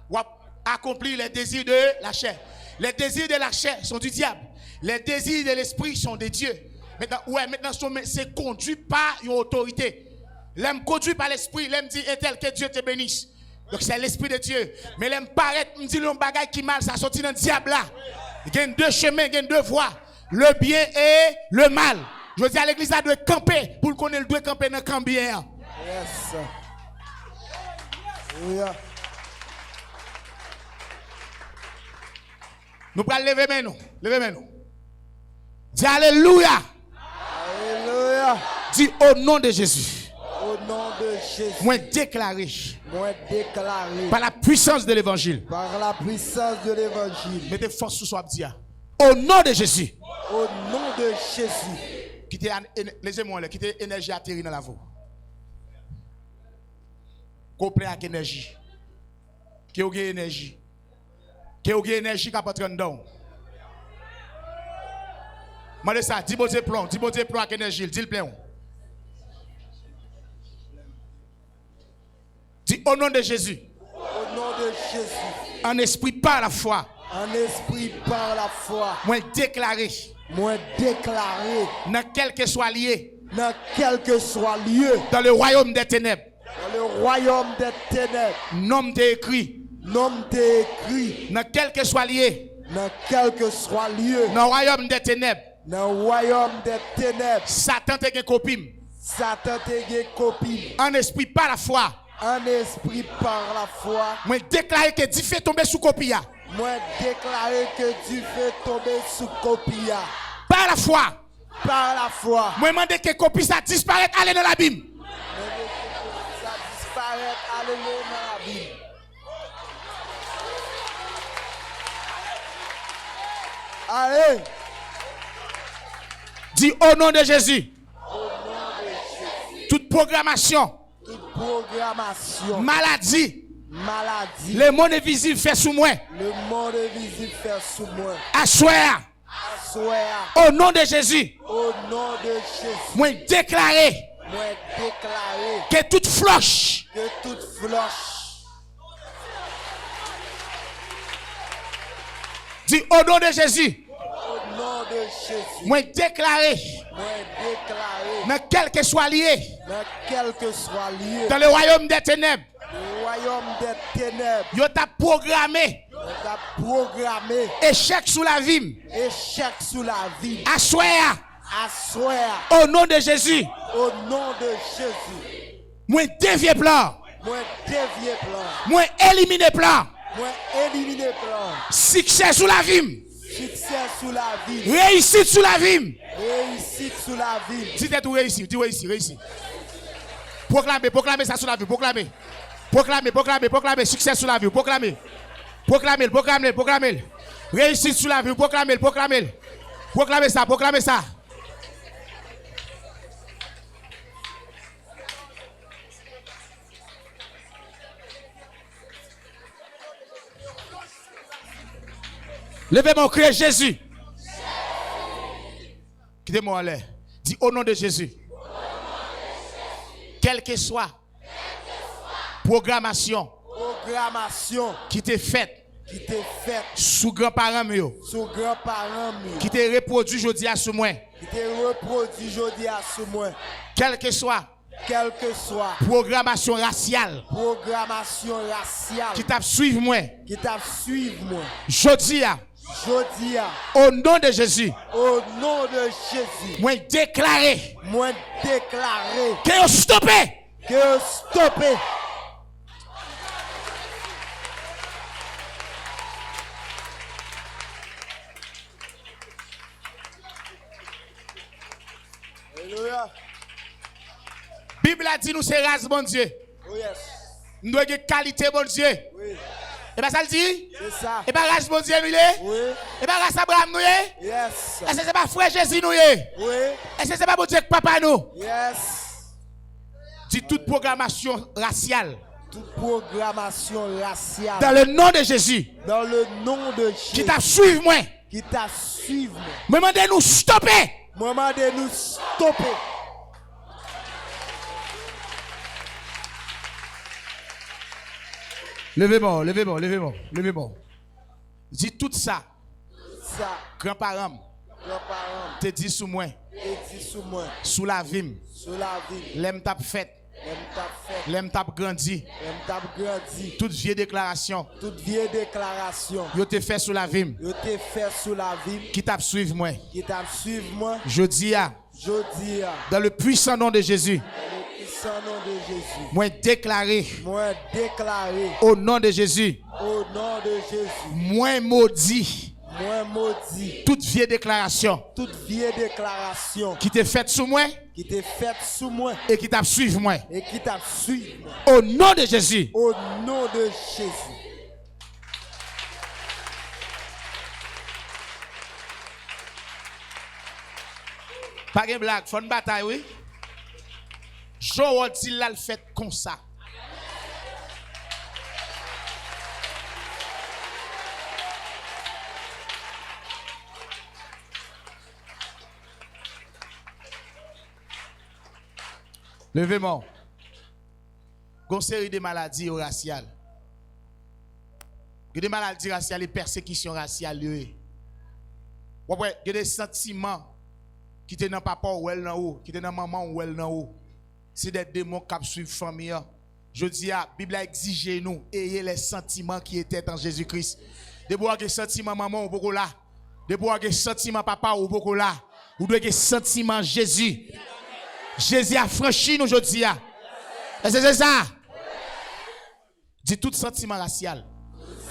Vous accomplir les désirs de la chair. Les désirs de la chair sont du diable. Les désirs de l'esprit sont de Dieu. Maintenant c'est conduit par une autorité. L'aime conduit par l'esprit, l'aime dit tel que Dieu te bénisse. Donc c'est l'esprit de Dieu. Mais l'aime paraître, me dit le bagage qui mal, ça sortit dans le diable là. Il y a deux chemins, il y a deux voies. Le bien et le mal. Je dis à l'église, ça doit camper pour qu'on ait doit camper dans le camp bien. Yes. Yeah. Nous allons lever maintenant. Lever maintenant. Dis Alléluia. Alléluia. Dis au nom de Jésus. Au nom de Jésus. Moi déclaré. Moi déclaré. Par la puissance de l'évangile. Par la puissance de l'évangile. Mettez force sous soi dire. Au nom de Jésus. Au nom de Jésus. Laissez-moi là, quittez énergie atterri dans la voie. Complet avec énergie. Qui a énergie. Qui a énergie qui a pas de dedans. Mandez ça, dis bon plan avec énergie, dis le plein. Dis au nom de Jésus. Au nom de Jésus. En esprit par la foi. En esprit par la foi. Moi déclaré. Moi déclaré. Dans quel que soit lié. Dans quel que soit lieu. Dans le royaume des ténèbres. Dans le royaume des ténèbres. Nom t'est écrit. Nom t'est écrit. Dans quel que soit lié. Dans quel que soit lieu. Dans le royaume des ténèbres. Dans le royaume des ténèbres. Satan t'est une copine. Satan t'est une copine. En esprit par la foi. En esprit par la foi. Moi déclaré que Dieu fait tomber sous copia. Moi déclaré que Dieu fait tomber sous copia. Par la foi. Par la foi. Moi demande que copie ça disparaisse, aller dans l'abîme. Ça disparaît, aller dans l'abîme. Allez. Dis au nom de Jésus. Au nom de Jésus. Toute programmation. Toute programmation. Maladie. Maladie. Le monde invisible fait sous moi. Le monde invisible fait sous moi. Assoir. Assoir. Au nom de Jésus. Au nom de Jésus. Moi déclaré. Moi déclaré. Que toute floche. Que toute floche. Dis au nom de Jésus. Au nom de Jésus. Moi déclaré. Moi déclaré. Dans quel que soit lié. Dans quel que soit lieu. Dans le royaume des ténèbres. Le royaume des ténèbres. Yo t'a programmé. Yo t'a programmé. Échec sous la vie. Échec sous la vie. Assoir. Assoir. Au nom de Jésus. Au nom de Jésus. Moi dévier plan. Moi dévier plan. Moi éliminer plan. Moi éliminer plan. Succès sous la vie. Succès sous la vie. Réussite sous la vie. Réussite sous la vie. Si tu es réussi, dis réussi. Proclamez ça sous la vie. Proclamez. Succès sous la vie. Proclamez. Réussite sous la vie. Proclamez. Proclamez ça. Levez mon cri, Jésus. Quittez-moi en l'air. Dis au nom de Jésus. Quelle que soit programmation qui t'est faite sous grands-parents mieux, qui t'est reproduit aujourd'hui à ce moins, qui t'est reproduit aujourd'hui à ce moins, quelle que soit quelle que soit programmation raciale programmation raciale qui t'a suivi moi, qui t'a suivi moi, jodi a, jodi a, au nom de Jésus, au nom de Jésus, moi déclaré moi déclaré que stoppé. que stoppé. Alléluia. Bible a dit nous c'est race bon Dieu. Oh yes. Nous avons qualité bon Dieu. Oui, Et bien ça le dit? c'est ça. Et bien race bon Dieu nous y est? Oui, Et bien race Abraham nous y est? yes. Est-ce que c'est pas frère Jésus nous y est? Oui, Est-ce que c'est pas bon Dieu que papa nous? yes. Dit toute programmation raciale Toute programmation raciale dans le nom de Jésus dans le nom de qui Jésus t'a suivi moi. qui t'a suivi. Me demandez nous stopper. Moment de nous stopper. Levez-moi, levez-moi, levez-moi, levez-moi. Dis tout ça. Ça, Grands-parents grands-parents, te dit sous moi, et dit sous moi, sous la vie, sous la vie, l'aime t'a fait, même t'a fait, l'aime t'a grandi. même t'a grandi. Toute vieille déclaration, Toute vieille déclaration, yo te fait sous la vie, je t'ai fait sous la vie, qui t'a suivi moi. qui t'a suivi moi, Je dis à, jodi a, dans le puissant nom de Jésus, dans le puissant nom de Jésus, moi déclaré moi déclaré au nom de Jésus, au nom de Jésus, moi maudit moi maudit toute vieille déclaration toute vieille déclaration qui t'est faite sous moi qui t'est faite sous moi et qui t'a suivi moi. et qui t'a suivi moi. Au nom de Jésus, Au nom de Jésus. pas de blague, faut une bataille, oui. Joël dit là le fait comme ça. Levez-moi. Une série de maladies raciales. Il y a des maladies raciales et persécutions raciales. Il y a des sentiments qui sont dans papa ou elle dans haut, qui sont dans maman ou elle dans haut. C'est des démons qui suivent la famille. Je dis, la Bible a exigé nous, ayez les sentiments qui étaient en Jésus-Christ. De boire des sentiments maman ou beaucoup là. De boire des sentiments papa ou beaucoup là. Ou de des sentiments Jésus. Jésus a franchi nous aujourd'hui. Est-ce que c'est ça? Dis tout sentiment racial.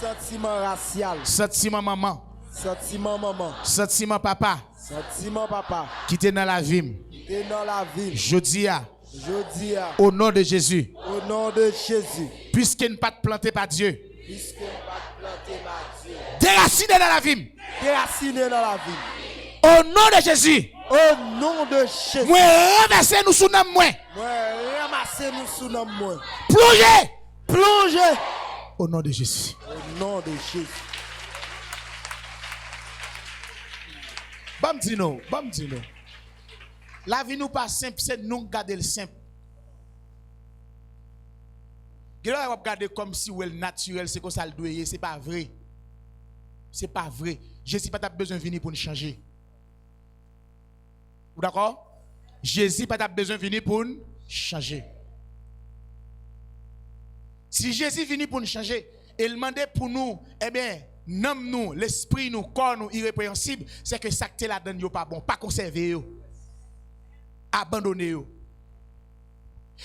Sentiment racial. Sentiment maman. Sentiment maman. Sentiment papa. Sentiment papa. Qui était dans la vie. T'es dans la vie. Je dis Jodi a. au nom de Jésus. Au nom de Jésus. Puisqu'il n'est pas planté par Dieu. Puisque pas planté par Dieu. Déraciné dans la vie. Déraciné dans la vie. Au nom de Jésus. Au nom de Jésus. Moi renverser nous sous nom moi. Moi ramasser nous sous nom moi. Plonger. Plonger. Au nom de Jésus. Au nom de Jésus. Bam dis nous. La vie nous pas simple, c'est nous garder le simple. Vous regardez comme si le naturel, c'est comme ça le doit, c'est pas vrai. C'est pas vrai. Jésus n'a pas besoin de venir pour nous changer. Vous d'accord? Jésus n'a pas besoin de venir pour nous changer. Si Jésus vient pour nous changer, il demande pour nous, eh bien, nous, l'esprit, nous, corps, nous, irrépréhensible, c'est que ça que la donne, pas bon, pas conserver, abandonner.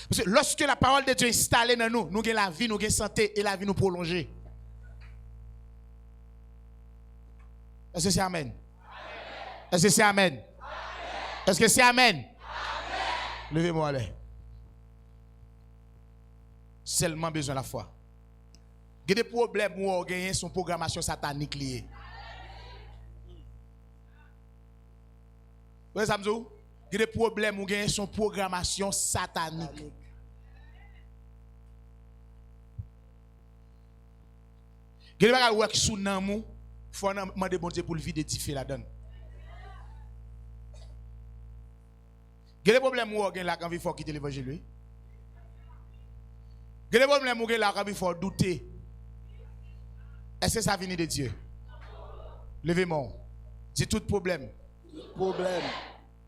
Parce que lorsque la parole de Dieu est installée dans nous, nous avons la vie, nous avons la santé et la vie nous prolonger. Est-ce que c'est Amen? Est-ce que c'est Amen? Est-ce que c'est Amen? Levez-moi là. Seulement besoin de la foi. Il y a des problèmes où on gagne son programmation satanique liée. Vous voyez ça, Mzou? Il y a des problèmes où on gagne son programmation satanique. Il y a des choses qui sont dans nous. Il faut demander bon Dieu pour le vide édifier la donne. Il y a des problèmes où on gagne là quand il faut quitter l'évangile. Il y a des problèmes où on gagne là quand il faut douter. Est-ce que ça vient de Dieu? Levez-moi. C'est tout problème. Tout problème.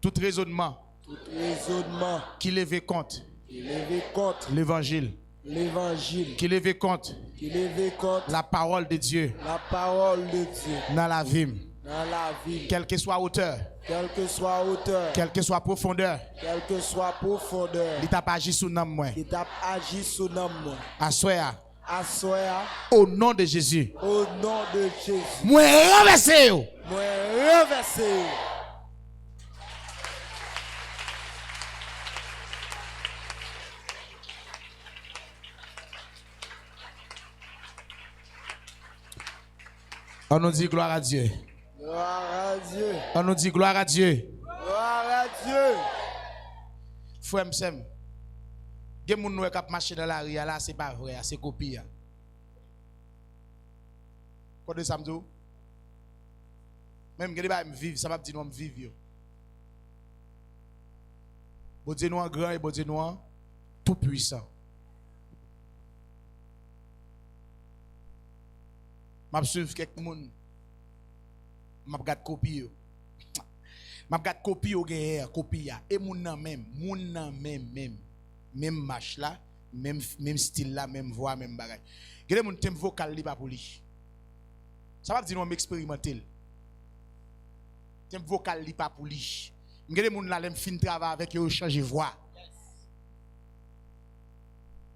Tout raisonnement. Tout raisonnement. Qui lève compte. qui levé contre l'évangile, l'évangile, qui levé contre qui levé contre la parole de Dieu la parole de Dieu dans la vie. dans la vie, Quelle que soit hauteur, quelle que soit hauteur, quelle que soit profondeur, quelle que soit profondeur, il t'a pas agi sous nom moi. qui t'a agi sous nom, Assoya, assoya au nom de Jésus. au nom de Jésus. Moi renverser yo. Moi renverser. On nous dit gloire à Dieu. Gloire à Dieu. On nous dit gloire à Dieu. Gloire à Dieu. Frère m'sem. Gen moun nou k'ap marcher dans la rue là, c'est pas vrai, c'est copie. Quoi de samedi? Même gen ba me vivre, ça va dire nous me vivre yo. Bon Dieu nous en grand et bon Dieu nous en tout puissant. M'a suivre quelques moun. M'a regarde copie yo. M'a regarde copie yo gen copie ya. Et moun nan même marche là, même style là, même voix, même bagay. Gade moun thème vocal li pas pour lui. Ça va dire nous m'expérimenter. Thème vocal li pas pour lui. Gade moun là l'aime fin travail avec yo changer voix.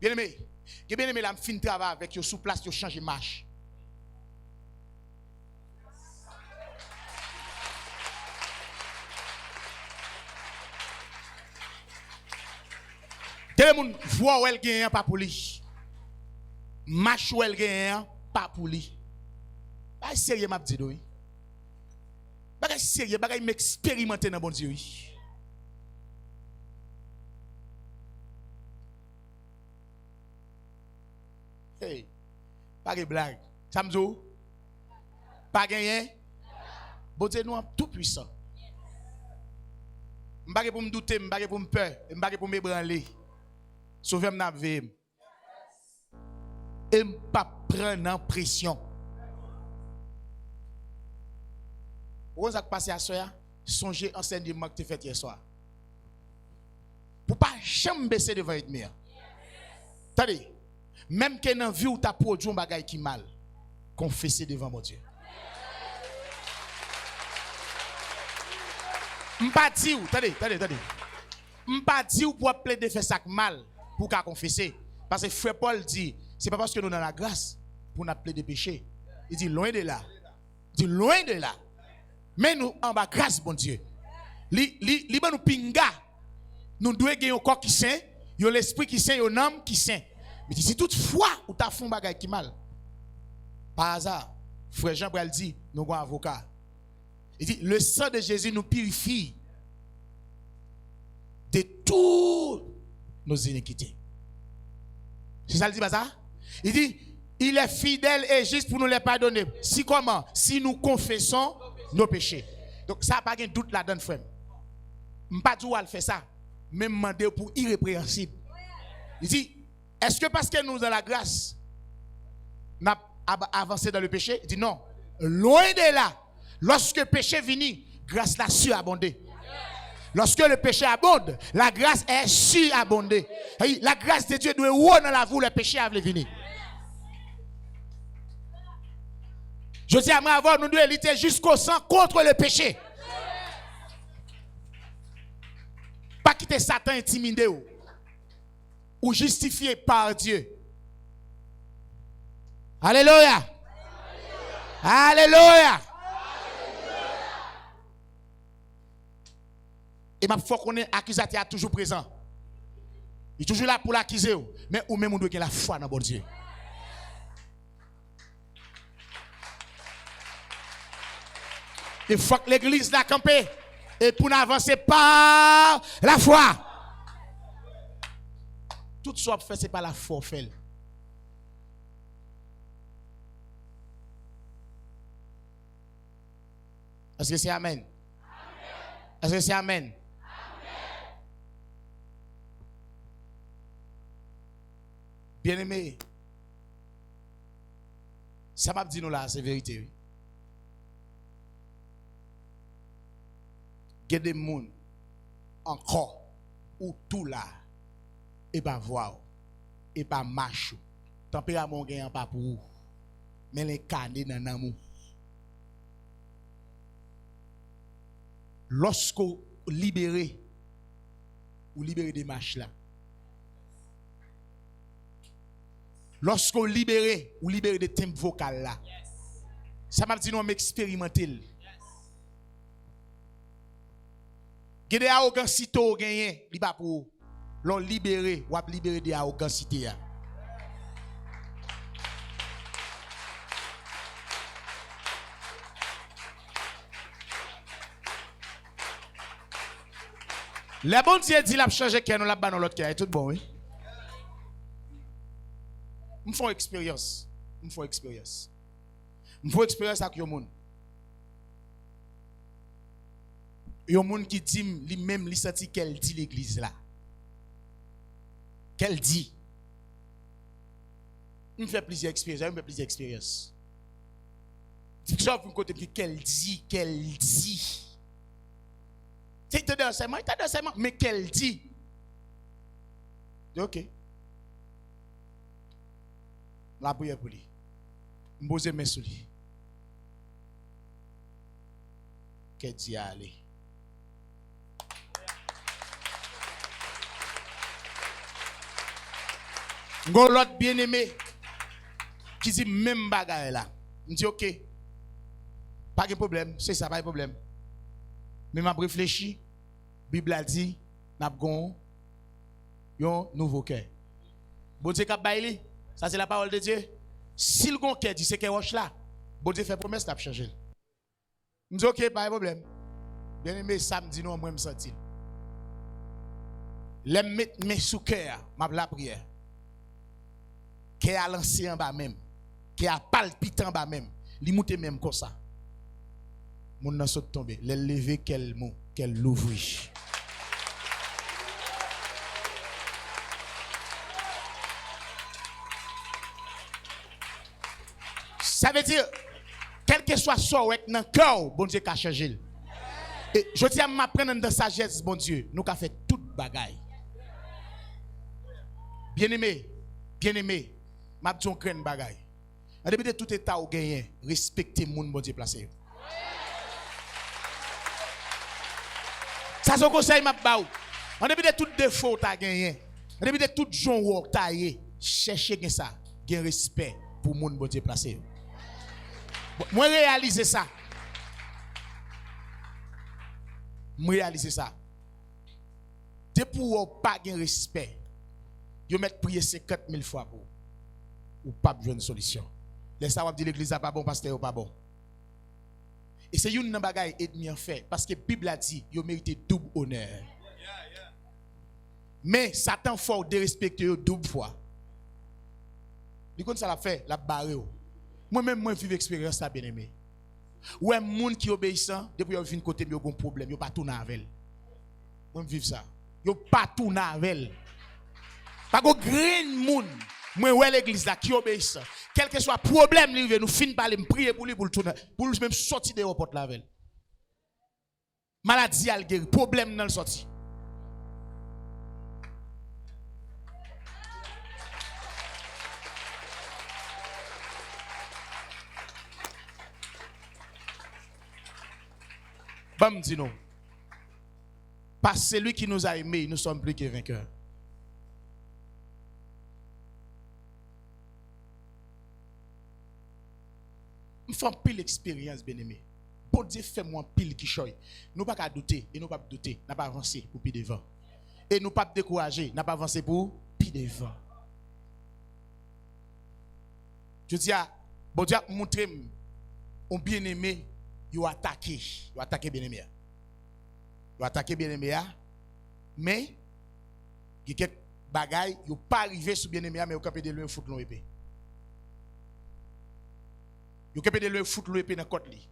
Bien aimé là fin travail avec yo sous place yo changer marche. Quel monde voit où elle gagne pas pour lui. Marche où elle gagne pas pour lui. Pas sérieux m'a dit oui. Pas sérieux, pas m'expérimenter dans bon Dieu oui. Hey, pas de blague. Samzo, pas gagner. Bon Dieu nous tout puissant. M'pas pour me douter, m'pas pour me peur, m'pas pour m'ébranler. Sauvez-moi dans la vie. Et ne pas prendre en pression. Vous avez passé à soya, songez enseignement que tu as fait hier soir. Pour ne pas jamais baisser devant l'ennemi. Attendez, même que dans la vie où tu as produit un bagage qui mal, confessez devant mon Dieu. Je ne pas dire, attendez. Je ne pas dire pour plaider faire ça mal. Pour qu'à confesser. Parce que frère Paul dit, c'est pas parce que nous dans la grâce pour nous plaider péché. Il dit loin de là. Il dit loin de là. Mais nous en bas grâce bon Dieu. Li nous pinga. Nous devons gagner un corps qui saint, yo l'esprit qui saint, yo l'âme qui saint. Mais si toutefois ou t'as fait un bagage qui mal. Par hasard, frère Jean Bral dit, nous avons un avocat. Il dit le sang de Jésus nous purifie de tout nos iniquités. C'est ça le dit, pas ça? Il dit, il est fidèle et juste pour nous les pardonner. Si comment? Si nous confessons nos péchés. Donc ça n'a pas de doute là-dedans, frère. Je ne sais pas d'où elle fait ça. Même demander pour irrépréhensible. Il dit, est-ce que parce que nous dans la grâce, nous avons avancé dans le péché? Il dit non. Loin de là. Lorsque le péché vient, grâce l'a surabondé. Lorsque le péché abonde, la grâce est surabondée. La grâce de Dieu doit être dans la vie, le péché a venir. Je dis à moi avant, nous devons lutter jusqu'au sang contre le péché. Pas quitter Satan intimidé ou justifié par Dieu. Alléluia. Alléluia. Et ma foi qu'on est accusateur toujours présent. Il est toujours là pour l'accuser. Mais ou même on doit avoir la foi dans bon Dieu. Il faut que l'église la campe. Et pour n'avancer par la foi. Tout ce qu'on fait, ce n'est pas la foi fait. Est-ce que c'est Amen? Est-ce que c'est Amen? Bien-aimé, ça m'a dit nous là, c'est vérité. Il y a des gens encore ou tout là et pas voir et pas marche. Tempérament gagnant pas pour vous. Mais l'incarner dans l'amour. Lorsque vous libérez des marches là. Lorsque vous libérez des thèmes vocaux là. Ça m'a dit nous m'expérimenter. Gade arrogancité ou gagné, li pas pour l'on libérer ou libérer des arrogancité. Le bon Dieu dit l'a changer cœur nous l'a dans l'autre cœur, tout bon oui. Me font expérience, me font expérience avec yo moun. Yo moun qui dit lui même li senti qu'elle dit l'église là. Qu'elle dit. Me fait plusieurs expériences. Ça pour côté qu'elle dit. C'est d'enseignement, mais qu'elle dit. OK. La prière pour lui. Je pose mes sous lui. Qu'elle dit aller. Gon l'autre bien-aimé qui dit même bagarre là. Je dis OK. Pas de problème, c'est ça, pas de problème. Mais m'a réfléchi, Bible a dit n'a gon un nouveau cœur. Bon Dieu cap baili, ça c'est la parole de Dieu. S'il gon cœur dit c'est que roche là, bon Dieu fait promesse n'a changer. Je dis OK, pas de problème. Bien-aimé, samedi nous moi me sentir. Les mettre mes sous cœur, m'a la prière. Qui a lancé en bas même, qui a palpité en bas même, li monte même comme ça. Mon nan saute tomber, les lever quel mot, qu'elle l'ouvre. Ça veut dire quel que soit ça avec dans cœur, bon Dieu qu'a changé. Et je dis à m'apprendre dans sagesse, bon Dieu, nous qu'a fait toute bagaille. Bien-aimé, m'a dit on crée une bagaille. En début de tout état ou gagné, respectez moun bon Dieu placé. Ça son conseil m'a baou. En début de tout défaut t'as gagné. En début de tout jon ou t'as yé, cherchez gen ça, gen respect pour moun bon Dieu placé. Moi réaliser ça. De pour pas gen respect. Yo met prier 50 000 fois pour ou pas besoin de solution. Laisse ça dire l'église pas bon pasteur pas bon. Et c'est une bagaille ennemi en fait parce que Bible a dit yo mérité double honneur. Mais Satan fort de respecter yo double fois. Du coup ça l'a fait, la barré. Moi même moi vivre expérience ça bien aimé. Ouais monde qui obéissant depuis yo vinn côté yo gon problème, yo pas tout navel. Moi vivre ça. Yo pas tout navel. Pas go green moun. Moi ouais l'église là qui obéissant. Quel que soit problème li nous fin parler me prier pour lui pour tourner pour lui même sortir de l'aéroport la veille. Maladie al guéri, problème dans le sorti. Bam dit non. Parce que celui qui nous a aimés, nous sommes plus que vainqueurs. Nous faisons pile expérience, bien aimé. Bon Dieu fait moi pile qui choy. Nous pas qu'à douter et nous pas douter, n'a pas avancer pour plus devant. Et nous pas décourager, n'a pas avancer pour plus devant. Je dis à bon Dieu montrer un bien aimé, il attaqué bien aimé. Il attaqué bien aimé mais il y a quelques bagailles, il pas arrivé sur bien aimé mais il capé de lui foutre l'on épée. Yo capé de le foutre l'épée dans côte li.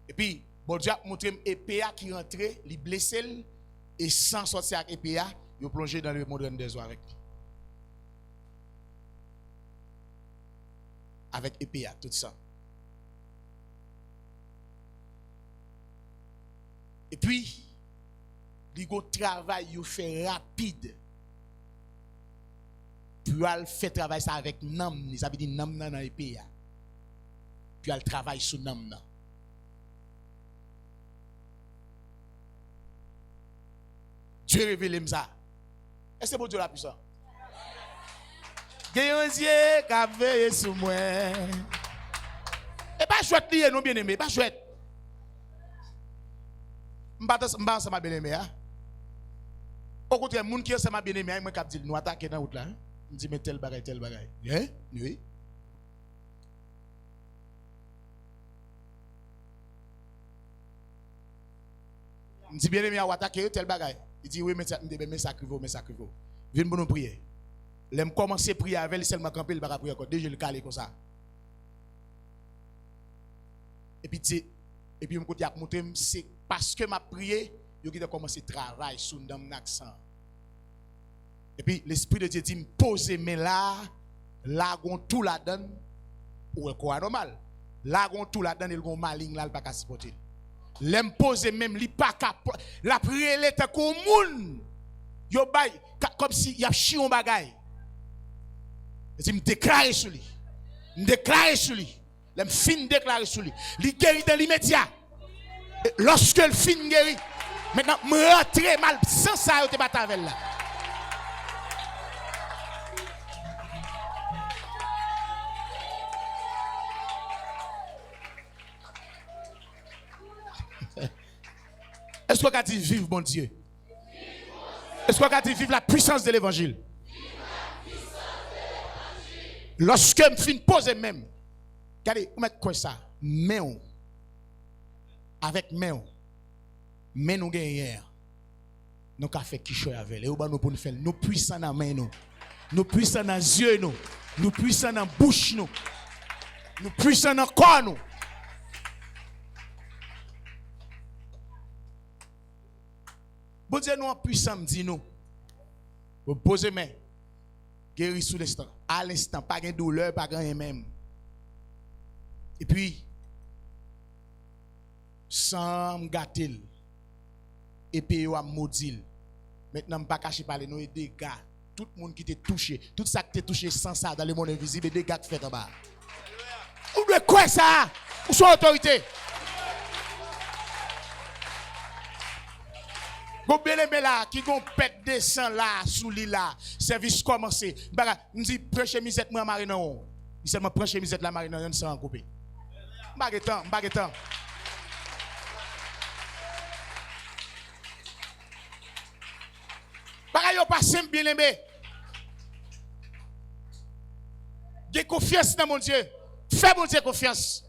Et puis bon Dieu montré épée qui rentrer, li blessé et sans sortir avec épée, yo plongé dans le monde des eaux avec. Avec épée tout ça. Et puis il y a un travail qui fait rapide. Puis elle fait travail ça avec nam, ça veut dire nam dans le pays. Puis elle travaille sur nam. Dieu révèle ça. Est-ce que c'est pour Dieu la puissance? Gagne Dieu qui a veillé sur moi. Et pas chouette lié, non bien aimé, pas chouette. M'ba ça m'a bien aimé hein. Au contraire, moun qui ça m'a bien aimé, moi cap dit nous attaquer dans route là. Me dit mais tel bagay. Hein? Oui. Me dit bien aimé à attaquer tel bagay. Il dit oui mais sacrifice. Viens pour nous prier. L'aime commencer à prier avec lui seulement camper, il va prier encore. Déjà le calé comme ça. Et puis je me montré c'est parce que m'a prié, je commencé à travailler sur un accent. Et puis l'esprit de Dieu dit me poser mais là gon tout la donne ou quoi normal. Là gon tout la donne il gon maligne là il pas capable supporter. L'aime poser même li pas capable la prière l'état comme moun. Yo bay comme si y a chion bagay. Et il me déclare sur lui. Il me fin déclarer sur lui. Il guérit dans l'immédiat. Lorsque le fin guérit, maintenant, me rentre mal sans ça, il te bat avec là. Est-ce qu'on a dit vive mon Dieu? Est-ce qu'on a dit vive la puissance de l'évangile? Lorsque je fin poser même, regardez, vous mettez quoi ça? Main. Avec main. Mais nous gagnons hier. Nous avons fait qui choix avec. Et nous pour nous faire. Nous puissants dans la main. Nous puissants dans les yeux. Nous puissants dans la bouche. Nous puissants dans le corps. Bon Dieu, nous sommes puissants, dit nous. Vous posez main. Guéri sous l'instant. À l'instant, pas de douleur, pas de rien même. Et puis, sans me gâter, et puis, on maudit. Maintenant, je ne vais pas cacher par les dégâts. Tout le monde qui t'est touché, tout ça qui t'est touché sans ça dans le monde invisible, les dégâts qui fait en bas. Vous devez quoi ça? Où sont l'autorité? Vous bien aimé là, qui gon pète descend là, sous l'île là, service commencé. Nous dit, prêchez misette, moi, marinon. Il seulement prêchez misette la marinon, on s'en coupé. M'baguetan. Bagay yo pas simple, bien aimé. J'ai confiance dans mon Dieu. Fais mon Dieu confiance.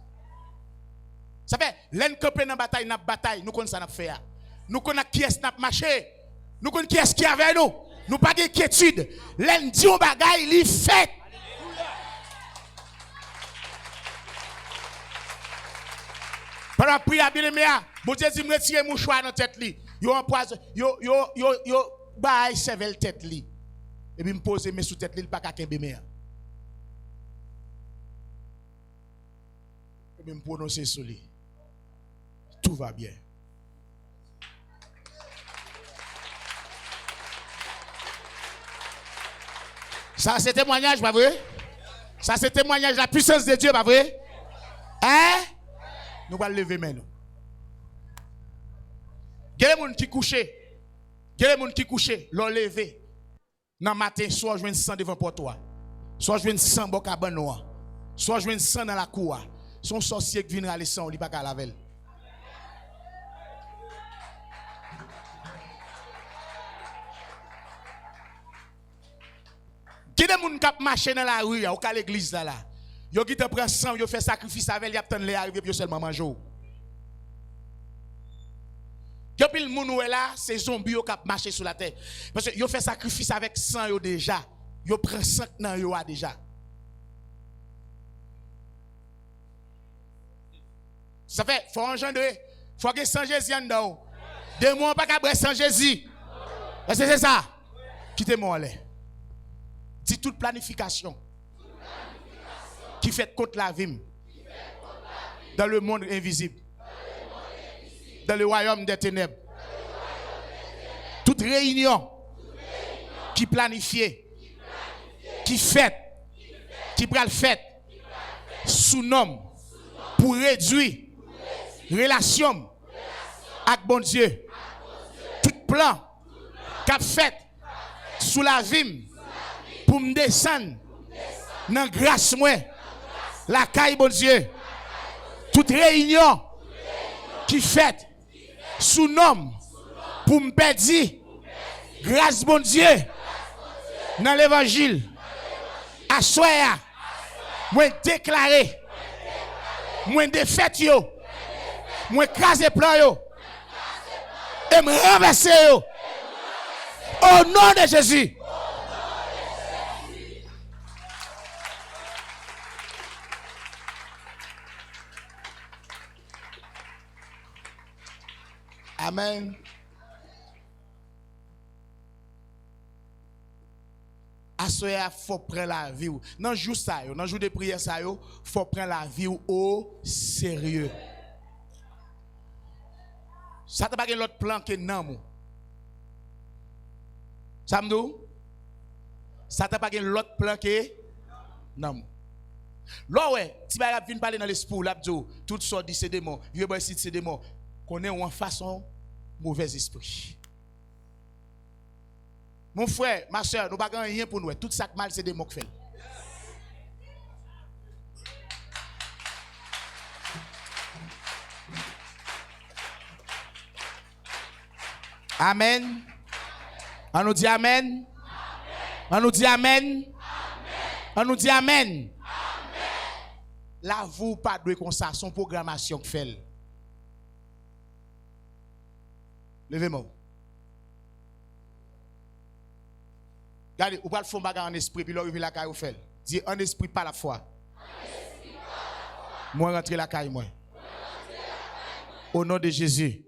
Ça fait, l'en campé dans bataille, nous connaissons ça n'a fait. Nous connaissons qui est n'a marché. Nous connaissons qui est qui avec nous. Nous pas d'inquiétude. L'en dit au bagay, il fait. Pendant la prière, bien aimé, bon Dieu dit me retirer mouchoir dans tête li. Yo empoisonne, yo bail cervelle tête li. Et puis me poser mes sous tête li, pas qu'à kembe mea. Et puis me prononcer sur lui. Tout va bien. Ça c'est témoignage, pas vrai? Ça c'est témoignage de la puissance de Dieu, pas vrai? Hein? Nous allons lever maintenant. Il y a des gens qui couchent, l'ont levé. Dans le matin, soit je viens sang devant pour toi, soit je viens sang dans la cabane, soit je viens sang dans la cour. Son sorcier qui vient aller sang, il n'y a pas qu'à laver. Il y a des gens qui marchent dans la rue, au cas de l'église là. Yo qui te prend sang, yo fait sacrifice avec, y a tant les arriver puis seulement manger. Yo pile moun ou là, c'est zombie yo qui marcher sur la terre. Parce que yo fait sacrifice avec sang yo déjà. Yo prend sang nan yo a déjà. Ça fait faut engendrer, faut que sang Jésus en dedans. Deux mois pas qu'à sang Jésus. Est-ce que c'est ça? Quittez-moi là. Dis toute planification qui fait contre la vie dans le monde invisible, dans le royaume des ténèbres, toute réunion qui planifiée, qui fait, qui pral fait, sous nom pour réduire relation avec bon Dieu. Tout plan qu'a fait sous la vie pour me descendre dans grâce moi la caille bon Dieu. Toute réunion qui fait sous nom pour me perdre grâce bon Dieu dans l'évangile. À soya, moi déclaré, moi défaite yo, moi craser plan yo, et me renverser yo. Au nom de Jésus. Amen. Asoya faut prendre la vie. Dans jour ça, dans jour de prière ça faut prendre la vie au sérieux. Ça t'a pas l'autre plan que non. Samdou? Ça t'a pas l'autre plan que non. Là ouais, si ba vinn parler dans l'esprit là toutes sortes de ces démons, vieux boy ces démons connaît en façon mauvais esprit. Mon frère, ma soeur, nous n'avons rien pour nous. Tout ça mal, c'est des mots qui fait. Amen. On nous dit Amen. On nous dit Amen. On nous dit Amen. Là, vous pas de comme ça, son programmation qui fait. Levez-moi. Regardez, vous parlez de bagarre en esprit, puis là, vous la caille vous fait. Dis en esprit pas la foi. Moi, rentre la caille, moi. Au nom de Jésus.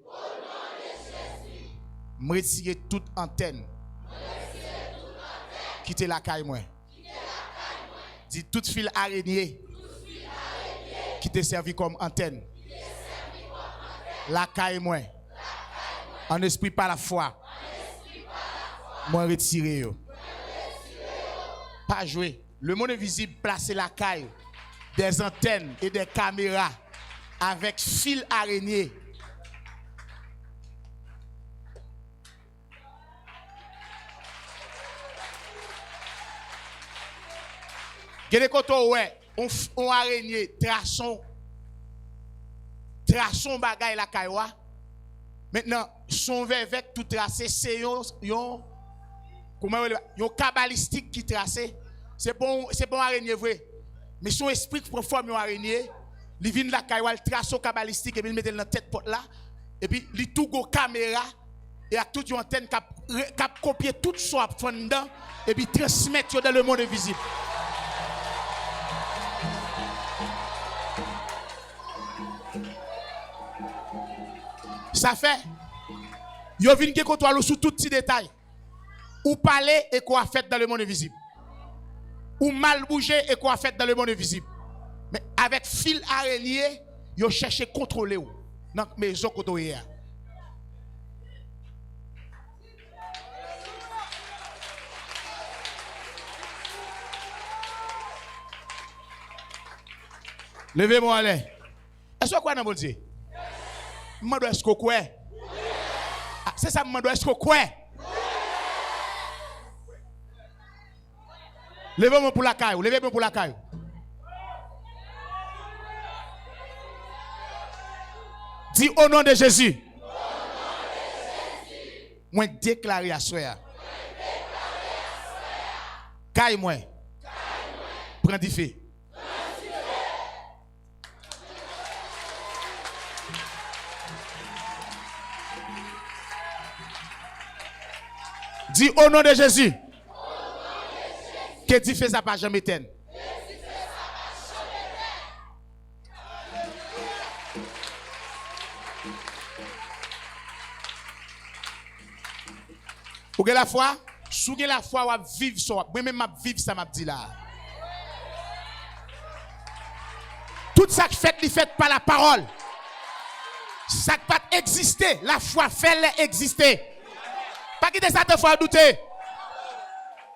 Je retire toute antenne. Quittez la caille, moi. Dis toute fil araignée qui te servi comme antenne. La caille, moi. En esprit pas la foi. Moi, retirez yo. Pas jouer. Le monde invisible place la caille, des antennes et des caméras avec fil araignée. Gade koto ouais, on araignée traçon bagay la caille. Maintenant, son avec tout tracé, c'est yon cabalistique qui tracé. C'est bon araignée vrai. Mais son esprit qui forme une araignée, il vient de la caille, il trace au cabalistique et puis il met dans la tête porte là. Et puis il tout go caméra et à toute une antenne qui a copié tout ça dedans et puis transmettre dans le monde invisible. Ça fait, yo vinn ke koto sous tout petit détail. Ou parler et quoi fait dans le monde invisible. Ou mal bouger et quoi fait dans le monde invisible. Mais avec fil araignée, yo cherche contrôler ou dans maison koto hier. Levez-moi allez. Est-ce que quoi dans mon Dieu? M'en doit est-ce que quoi? C'est ça m'en doit est-ce que quoi? Levez-moi pour la caille, levez-moi pour la caille. Dis au nom de Jésus. Moi déclarer à soi. Caille moi. Prends du feu. Dis au nom de Jésus. Que Dieu fait ça pas jamais éteindre. Ou que la foi, sous la foi ou vivre ça, moi même m'a vivre ça m'a dit là. Tout ça qui fait par la parole. Ça qui pas exister, la foi fait exister. Pas quitter ça te faire douter.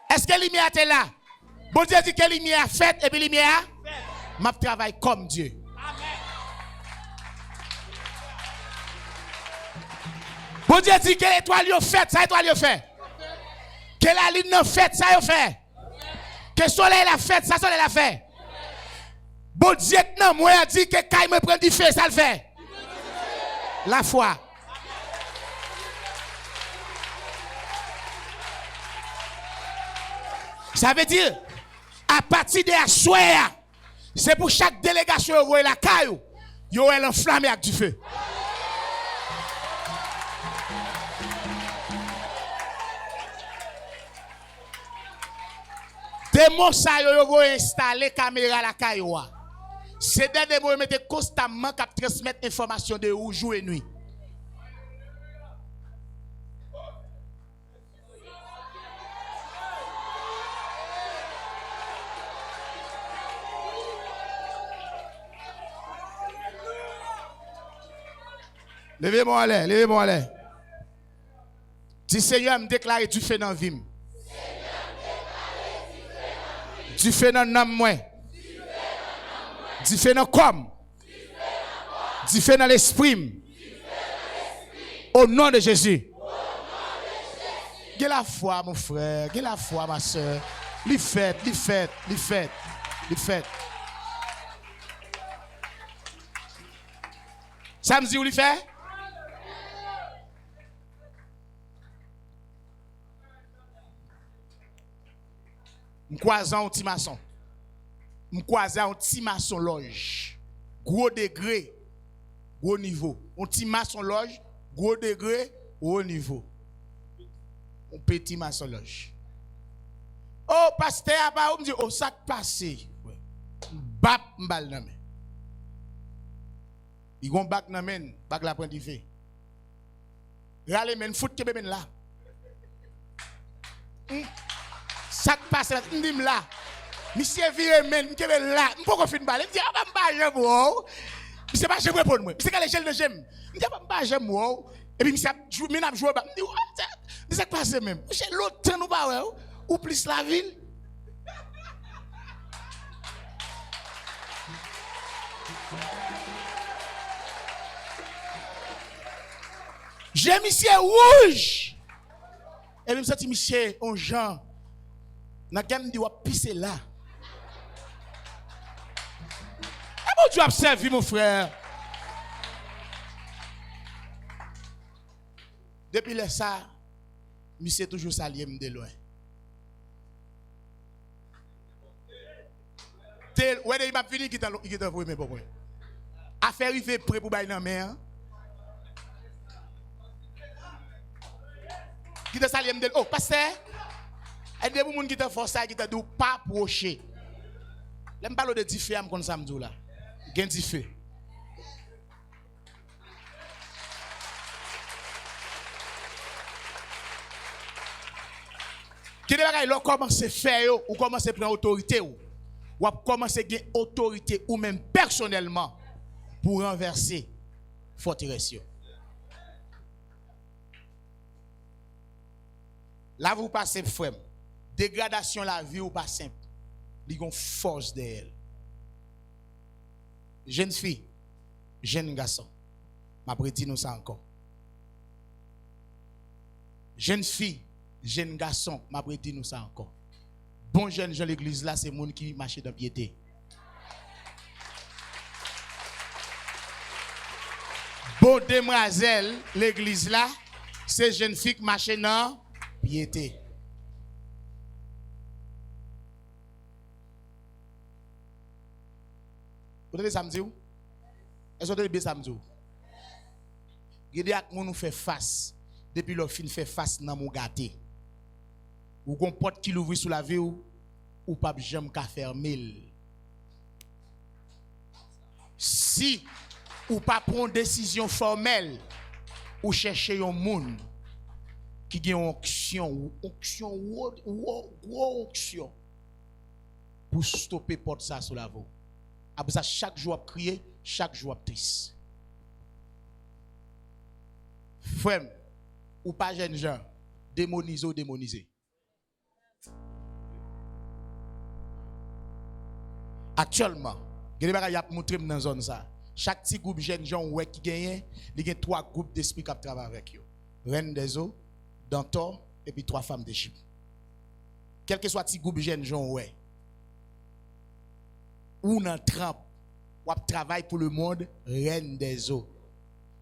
Est-ce que la lumière est là? Bon Dieu dit que la lumière est faite et puis la lumière m'a travaille comme Dieu. Bon Dieu dit que l'étoile est faite, ça étoile est fait. Que la lune est faite, ça est fait. Que le soleil est fait, ça soleil est fait. Bon Dieu non, moi dit que quand il me prend du feu, ça le fait. La foi. Ça veut dire, à partir de la soirée, c'est pour chaque délégation où la caillou, il y aura enflammé avec du feu. Des mots ça yo vont installer caméra la caillou. C'est des mots mettent constamment cap transmettre information de où jour et nuit. Levez-moi allez, levez-moi allez. Dis Seigneur me déclarer du feu dans la vie. Du feu dans l'âme moi. Du feu dans le corps. Du feu dans l'esprit. Au nom de Jésus. Gè la foi mon frère, gè la foi ma soeur. Li fait. Ça me dit où li fait? M'croisant un petit maçon. M'croisant un petit maçon loge. Gros degré, gros niveau. Un petit maçon loge, gros degré, haut niveau. Un petit maçon loge. Oh, pasteur, on me dit, oh, ça passé. Bap, m'bal nan men. Il gon bak nan men, bak la prend du feu. Rale men, fout ke ben là. Ça passe là, m'dim là. Monsieur vire men, m'kebe là, m'poko fin balle. M'di ah m'ba j'aime wow. Monsieur pas j'aime répondre moi. Monsieur quelle échelle de j'aime. M'di ah m'ba j'aime wow. Et puis monsieur m'nap jouer ba. M'di what? Ça passe même. Monsieur l'autre temps nous pas ouais ou plus la ville. J'ai monsieur rouge. Et puis me monsieur on Jean. N'a gamme dit wa pisser là. Et bon tu observes mon frère. Depuis le ça, monsieur toujours salier de loin. Ouais, il m'a fini qui t'a pour mes papa. Affaire arriver prêt pour bailler dans mer. Qui t'a salier de oh pasteur. Et des gens qui te forcent qui te disent pas approcher. L'aime parler de différents comme ça me dit là. Gain différent. Qui devrait là commencer faire ou commencer prendre autorité ou commencer gagner autorité ou même personnellement pour renverser forteresse. Là vous passez frère. Dégradation la vie ou pas simple. Il y a une force de elle. Jeune fille, jeune garçon. Ma dit nous ça encore. Jeune fille, jeune garçon, ma dit nous ça encore. Bon jeune gens l'église là, c'est monde qui marche dans piété. Bon demoiselle, l'église là, c'est jeune fille qui marche dans piété. Vous avez samedi où? Est-ce que vous avez bien samedi où? Gede ak moun nous fait face depuis le fin fait face dans mon gâté. Ou gon porte qui l'ouvre sous la vie ou pas jamais ka fermer. Si ou pas prendre décision formelle ou chercher un monde qui gagne une onction pour stopper porte ça sous la vie. Après ça, chaque jour crier, chaque jour triste. Frère, ou pas jeune gens, démoniser ou démoniser. Actuellement, il y a montré dans la zone ça. Chaque petit groupe jeune gens qui gagne, il y a 3 groupes d'esprit qui travaillent avec eux. Reine des eaux, Dantor et puis 3 femmes d'Égypte. Quel que soit petit groupe jeune gens ou dans trempe, ou travaille pour le monde, reine des eaux.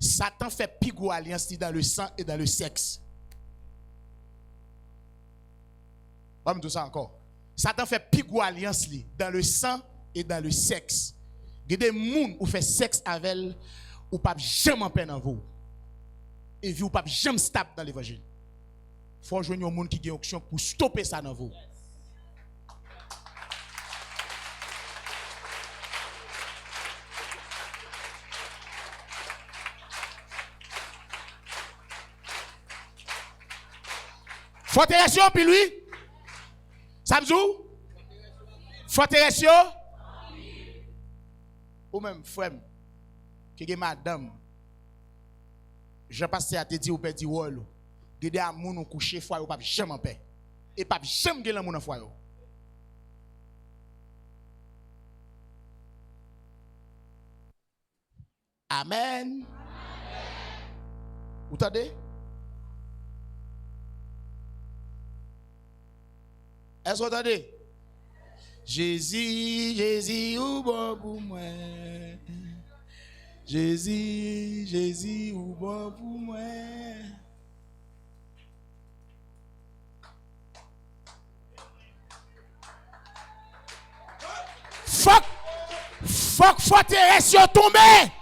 Satan fait plus gros alliance dans le sang et dans le sexe. On me dit ça encore. Satan fait plus gros alliance dans le sang et dans le sexe. Il y a des gens qui font sexe avec elle, ou pas jamais en peine en vous. Et vous pas jamais stable dans l'évangile. Il faut joindre un monde qui a une action pour stopper ça dans vous. Forteresse puis lui. Samzou? Forteresse. Ou même frère qui est madame. Je passe à te dire ou perdre wall. Gade a moun coucher foyer ou pas jamais en paix. Et pas jamais gade moun en foyer. Amen. Vous entendez? Est-ce que vous entendez? Jésus, Jésus, ou bon pour moi. Jésus, Jésus, ou bon pour moi. Fuck, forteresse tomber.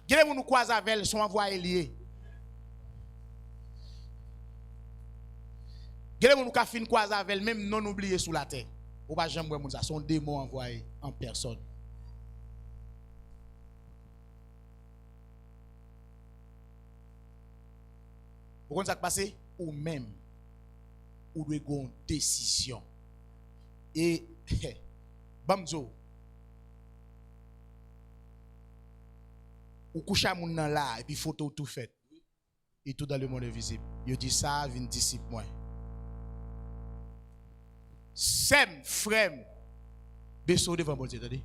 Gade moun nou croise avec son envoyé lié. Gade moun nou ka fin croise avec même non oublié sous la terre. Ou pas jamais moun ça son démon envoyé en personne. Vous comprenez ça qui passe? Ou même ou doit une décision. Et bamzo ou couche à moun nan là et puis photo tout fait et tout dans le monde invisible. Yo dit ça vinn disciple moi. Sem frère beso devant bon Dieu, attendez.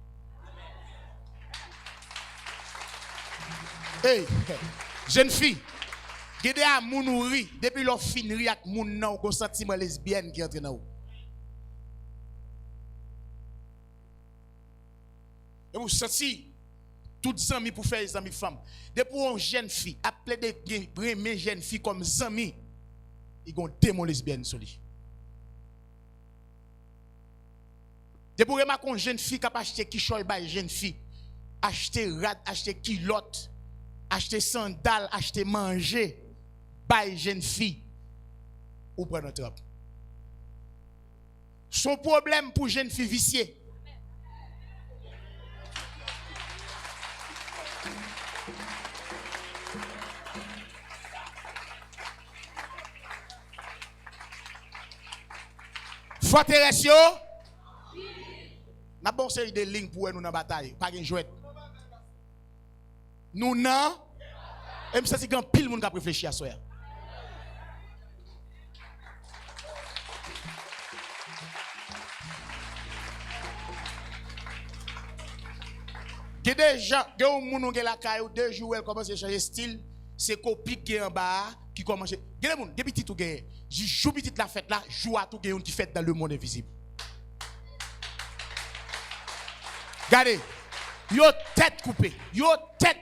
Hey, jeune fille, gade a moun ou ri depuis l'on fin ri ak moun nan ou sentiment lesbienne qui entre dans ou. Et vous senti toutes amis pour faire les amis femmes. Depuis une jeune fille, appelé des jeunes filles comme amis, ils ont démon lesbienne sur lui. Depuis remarquer une jeune fille qui a acheté quichoy by jeune fille, acheter rad, acheter culotte, acheter sandales, acheter manger by jeune fille ou prendre notre trappe. Son problème pour jeune fille viciée. Forteresse yo. N'a bon série de lignes pour nous dans bataille, pas de jouet. Nous non. Et ça c'est grand pile monde qui a réfléchi à ça. Que des gens, que un monde qui la caillou 2 jours elle commence à changer style, c'est copie qui en bas qui commence. Gade monde, depuis petit tout gagne. Je joue petit la fête là, joue à tout gagne qui fait dans le monde invisible. Regardez, yo tête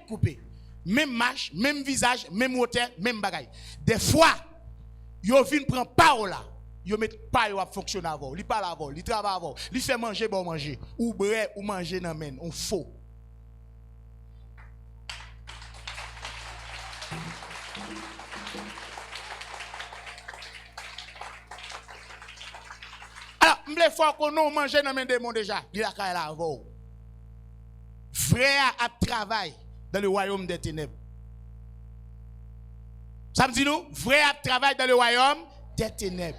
coupée. Même marche, même visage, même hauteur, même bagaille. Des fois, yo vinn prend parole là. Yo met pas yo à fonctionner avant, li parle avant, li travaille avant, li fait manger bon manger, ou bré ou manger nan men, on faux. Alors, m'le fois qu'on non manger nan men démon déjà, li la kay la avant. Frère a travail dans le royaume des ténèbres. Ça me dit nous, frère a travail dans le royaume des ténèbres.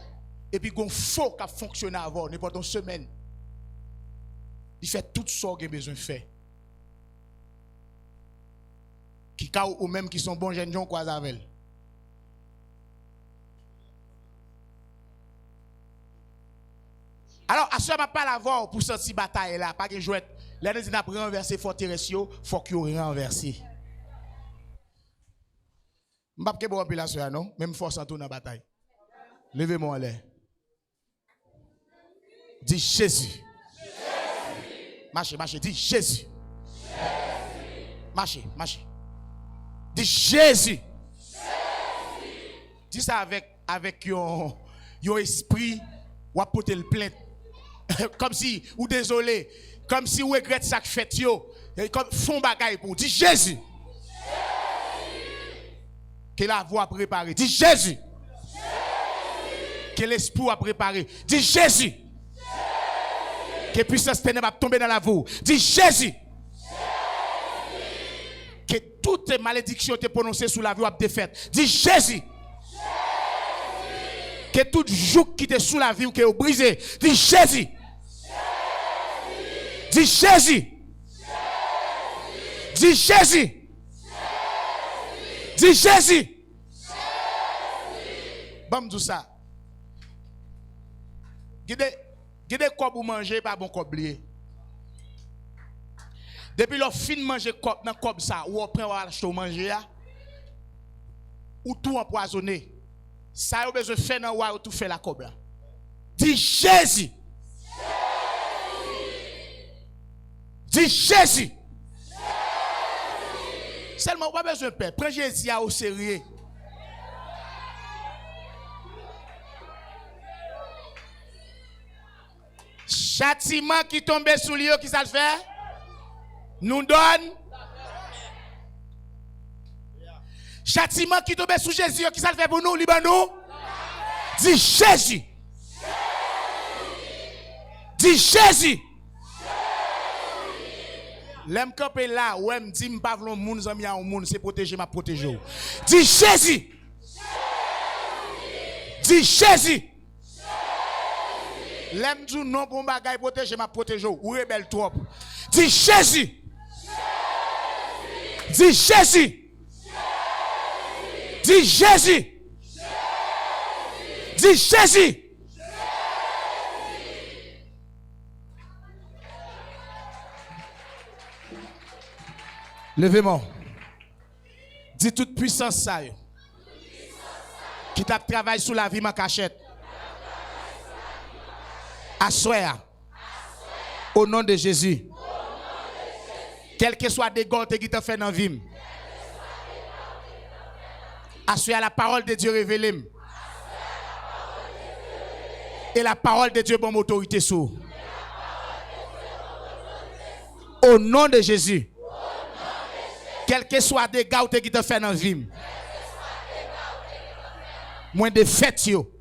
Et puis gon faux qui fonctionne avant n'importe une semaine. Il fait tout ce qu'il a besoin de faire. qui ou même qui sont bons jeunes gens quoi avec. Alors, à ce moment pas la voir pour cette bataille là, pas que jouet. Là nous n'a renverser forteresse yo, faut que yo renverser. M'pas que bon la soeur non, même force en tout dans bataille. Levez-moi en l'air. Dis Jésus. Marchez, marchez, dis Jésus. Marchez, marchez. Dis Jésus. Dis ça avec yon esprit ou apporter le plainte. Comme si ou désolé, comme si ou regrette ça que fait yo, comme fond bagaille pour dis Jésus. Que la voix préparée. Dis Jésus. Que l'esprit a préparé. Dis Jésus. Que puissance ténèbres va tomber dans la voie. Dis Jésus. Que toute malédiction te prononcée sous la vie a défaite. Dis Jésus. Que tout joug qui te sous la vie ou qui est brisé. Dis Jésus. Dis Jésus. Dis Jésus. Dis Jésus. Bam tout ça. Gide quoi pour manger pas bon coblier. Depuis le fin manger cop dans cob ça ou après on acheter manger ou tout empoisonné. Ça a besoin faire dans ou tout fait la cob là. Dis Jésus. Dis Jésus. Seulement pas besoin de peur. Prends Jésus au sérieux. Châtiment qui tombe sous lui, qui ça le fait? Nous donne. Châtiment qui tombe sous Jésus, qui ça le fait pour nous, libre nous? Dis Jésus. Dis Jésus. L'aime camper là, ou me dit m'pa vlon moun zami a moun, c'est protéger m'a protéger. Dis Jésus. Dis Jésus. L'aime du non pour bagay protéger m'a protéger ou rebelle trop. Dis Jésus. Dis Jésus. Dis Jésus. Dis Jésus. Levez-moi. Dis toute puissance ça. Qui t'a travaillé sous la vie ma cachette. Assoya. Au nom de Jésus. Quel que soit des gants qui t'a fait dans la vie. Assoya la parole de Dieu révélée. Et la parole de Dieu bonne autorité sur. Au nom de Jésus. Quel que soit des gars qui te fait dans la vie. Moins de fêtes yo.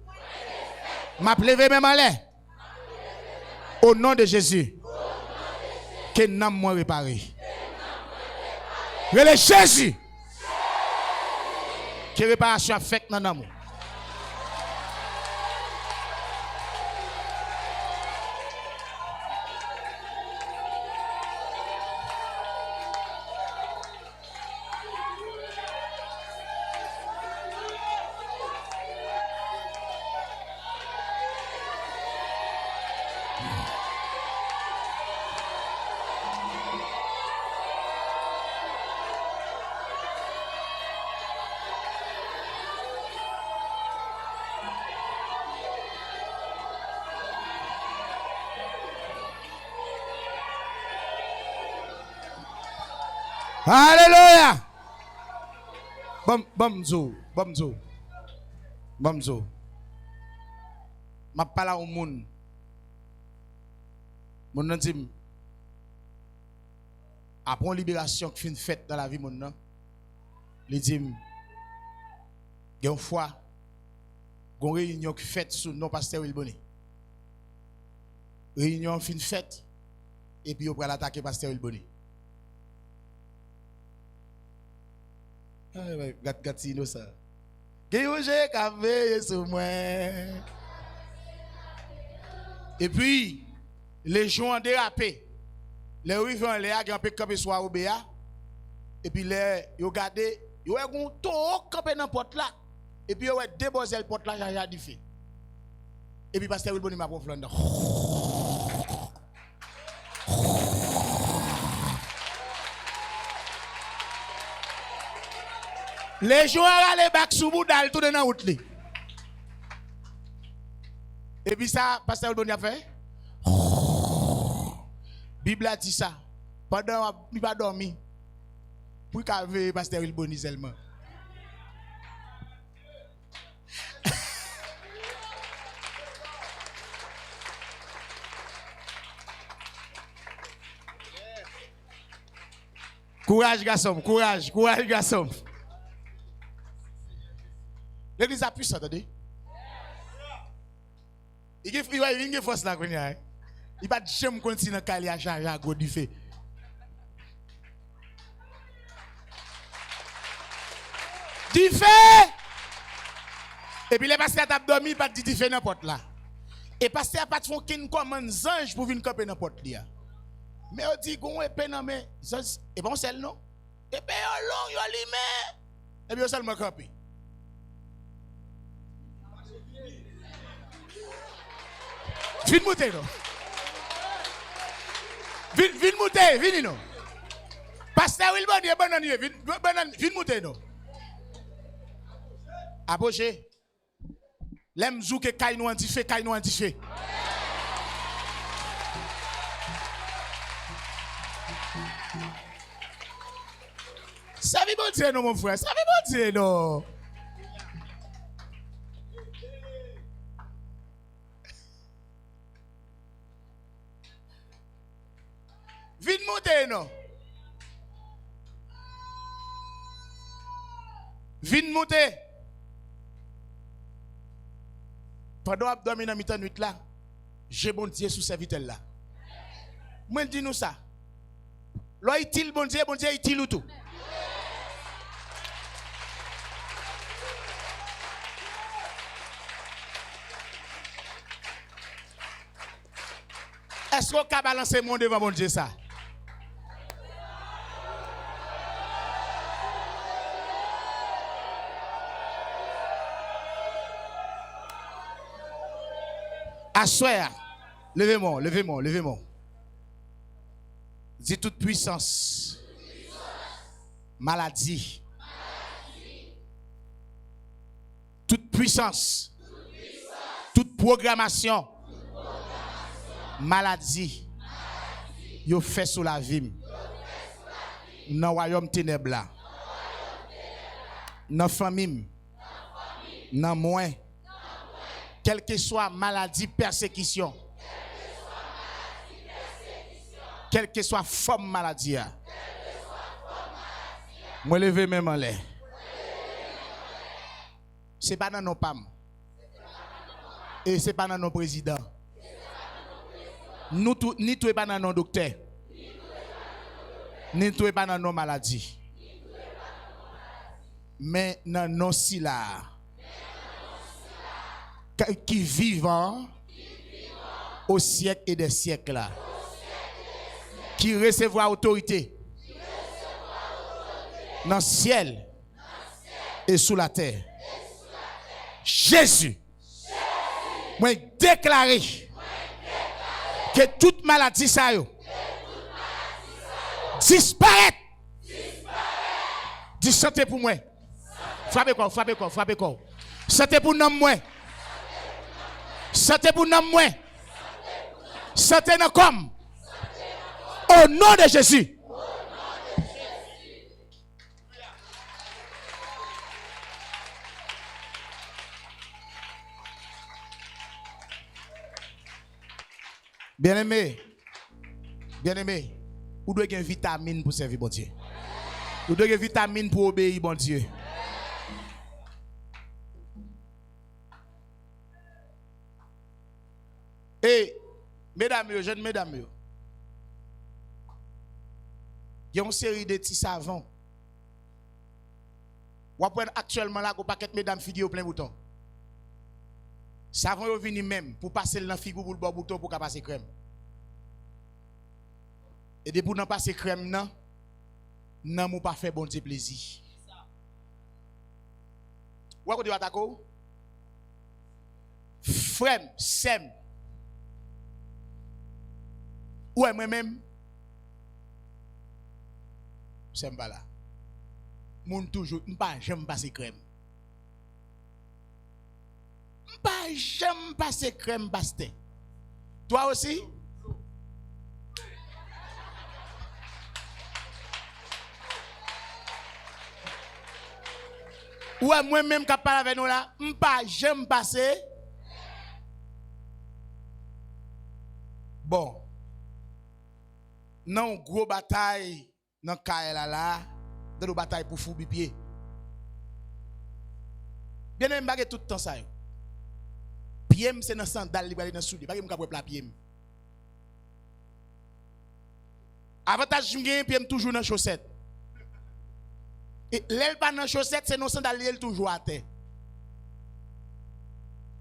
M'a levé même en l'air. Au nom de Jésus. Que n'am moi réparé. Le Jésus. Que réparation a fait dans l'amour. Alléluia. Bamzo. Ma parle au monde. Mon nom dit après une libération qui fait une fête dans la vie mon nom. Il dit il y a une fois une réunion qui fait sous non pasteur Wilboni. Réunion fin fête et puis on va l'attaquer pasteur Wilboni. Gatino ça. Geyoje kave sur moi. Et puis les gens ont dérapé. Les rivants les a grand peu camper soir au BA. Et puis là, yo gardé, yo a un taux campé dans porte là. Et puis yo a déposé le porte là, j'ai dit fait. Et puis pasteur Wilboni m'a profondé. Les joueurs allaient back sous boudal tout dans la route. Et puis ça, pasteur Wilboni a fait. Bible a dit ça. Pendant qu'il va dormir. Pour qu'il veille pasteur Wilboni seulement. Courage garçon, courage garçon. L'église a puissance, attendez. Il y a une force là. Il va jamais continuer à caler à charger à God du fait. Du fait! Et puis les pasteurs ont dormi, il va dire du fait n'importe là. Et pasteur n'a pas fait aucune commande ange pour venir camper n'importe là. Mais on dit qu'on est peine mais et bon celle non. Et puis on long yo limé. Et puis on seulement camper. Vite monter non. Vite monter, vite non. Pasteur Wilboni banan vite monter non. Approcher. L'aime zou que kay nou anti fait. Ça veut bon dire non mon frère, ça veut bon dire non. Vite monter non. Vite monter. Pendant que dormir dans mi-temps nuit là, j'ai bon Dieu sous serviteur là. Moi dis nous ça. Là il bon Dieu il tout. Est-ce qu'on peut balancer mon devant mon Dieu ça? Assoir. Levez-moi. Dis toute puissance. Maladie. Toute puissance. Toute programmation. Maladie. Yo fait sous la vie. Dans le royaume ténèbres là. Dans la famille. Dans moi. Quelle que soit maladie, persécution. Quelle que soit forme maladie. Moi lever même en l'air. C'est pas dans nos PAM. Et c'est pas dans nos présidents. Nous ni tout est pas dans nos docteurs. Ni tout est pas dans nos maladies. Mais dans nos si là. Qui vivent au siècle et des siècles là. Qui recevra autorité dans le ciel et sous la terre. Jésus. Moi déclaré que toute maladie ça yo disparaît. Dis santé pour moi. Frappez quoi. Santé pour nom moi. Santé pour nom moi. Santé dans comme. Au nom de Jésus. Bien-aimé, vous devez avoir une vitamine pour servir bon Dieu. Vous devez avoir une vitamine pour obéir bon Dieu. Et, mesdames, jeunes mesdames, il y a une série de petits savons. Vous prenez actuellement là, vous paquet mesdames filles au plein bouton. Savon est venu même pour passer dans figou pour le bon bouton pour passer crème. Et depuis pour passer crème, non mou pas fait bon Dieu plaisir. Ou est-ce que tu vas t'attaquer? Frère, sem. Ouais, moi-même, c'est pas là. Moun toujours, pas j'aime passer crème. Pas j'aime passer crème pasteur. Toi aussi? Ouais, moi-même qui parle avec nous là, pas j'aime passer. Bon. Non, gros bataille dans Kaela là, dans nos batailles pour fou pied. Bien aimé bagay tout le temps ça. Pied c'est dans sandal, il dans soudé, bagay m'ka pla pied. Avantage m'gagne pied toujours dans chaussette. Et l'aile pas dans chaussette, c'est dans sandal il toujours à terre.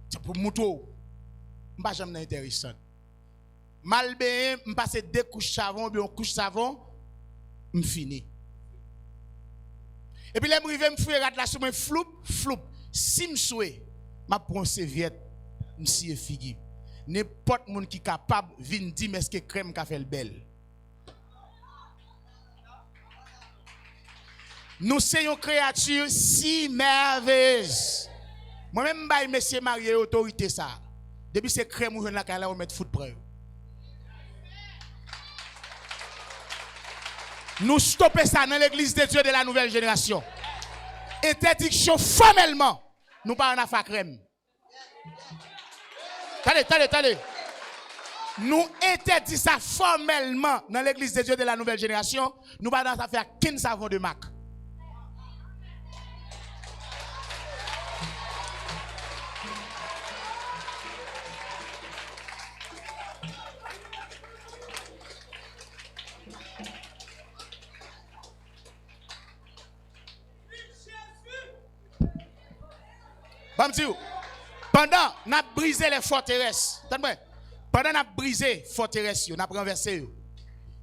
C'est pour moto. M'pas jamais intéressant. Mal bien, je passe 2 couches savon, bien couche savon, je finis. Et puis, je me frère là sur moi, floup. Si je souhaite, je prends une serviette, je suis figu. N'importe qui est capable de venir dire, mais est-ce que crème qui fait le bel? Nous sommes une créature si merveilleuse. Moi-même, je monsieur marié autorité ça. Depuis c'est crème ou je la caille là, on met foot preuve. Nous stoppons ça dans l'église de Dieu de la nouvelle génération. Interdiction formellement. Nous pas en affaire crème. Attendez. Nous interdisons ça formellement dans l'église de Dieu de la nouvelle génération. Nous pas en affaire qu'un savon de marque. Pendant n'a brisé les forteresses, pendant n'a brisé forteresses, n'a renversé,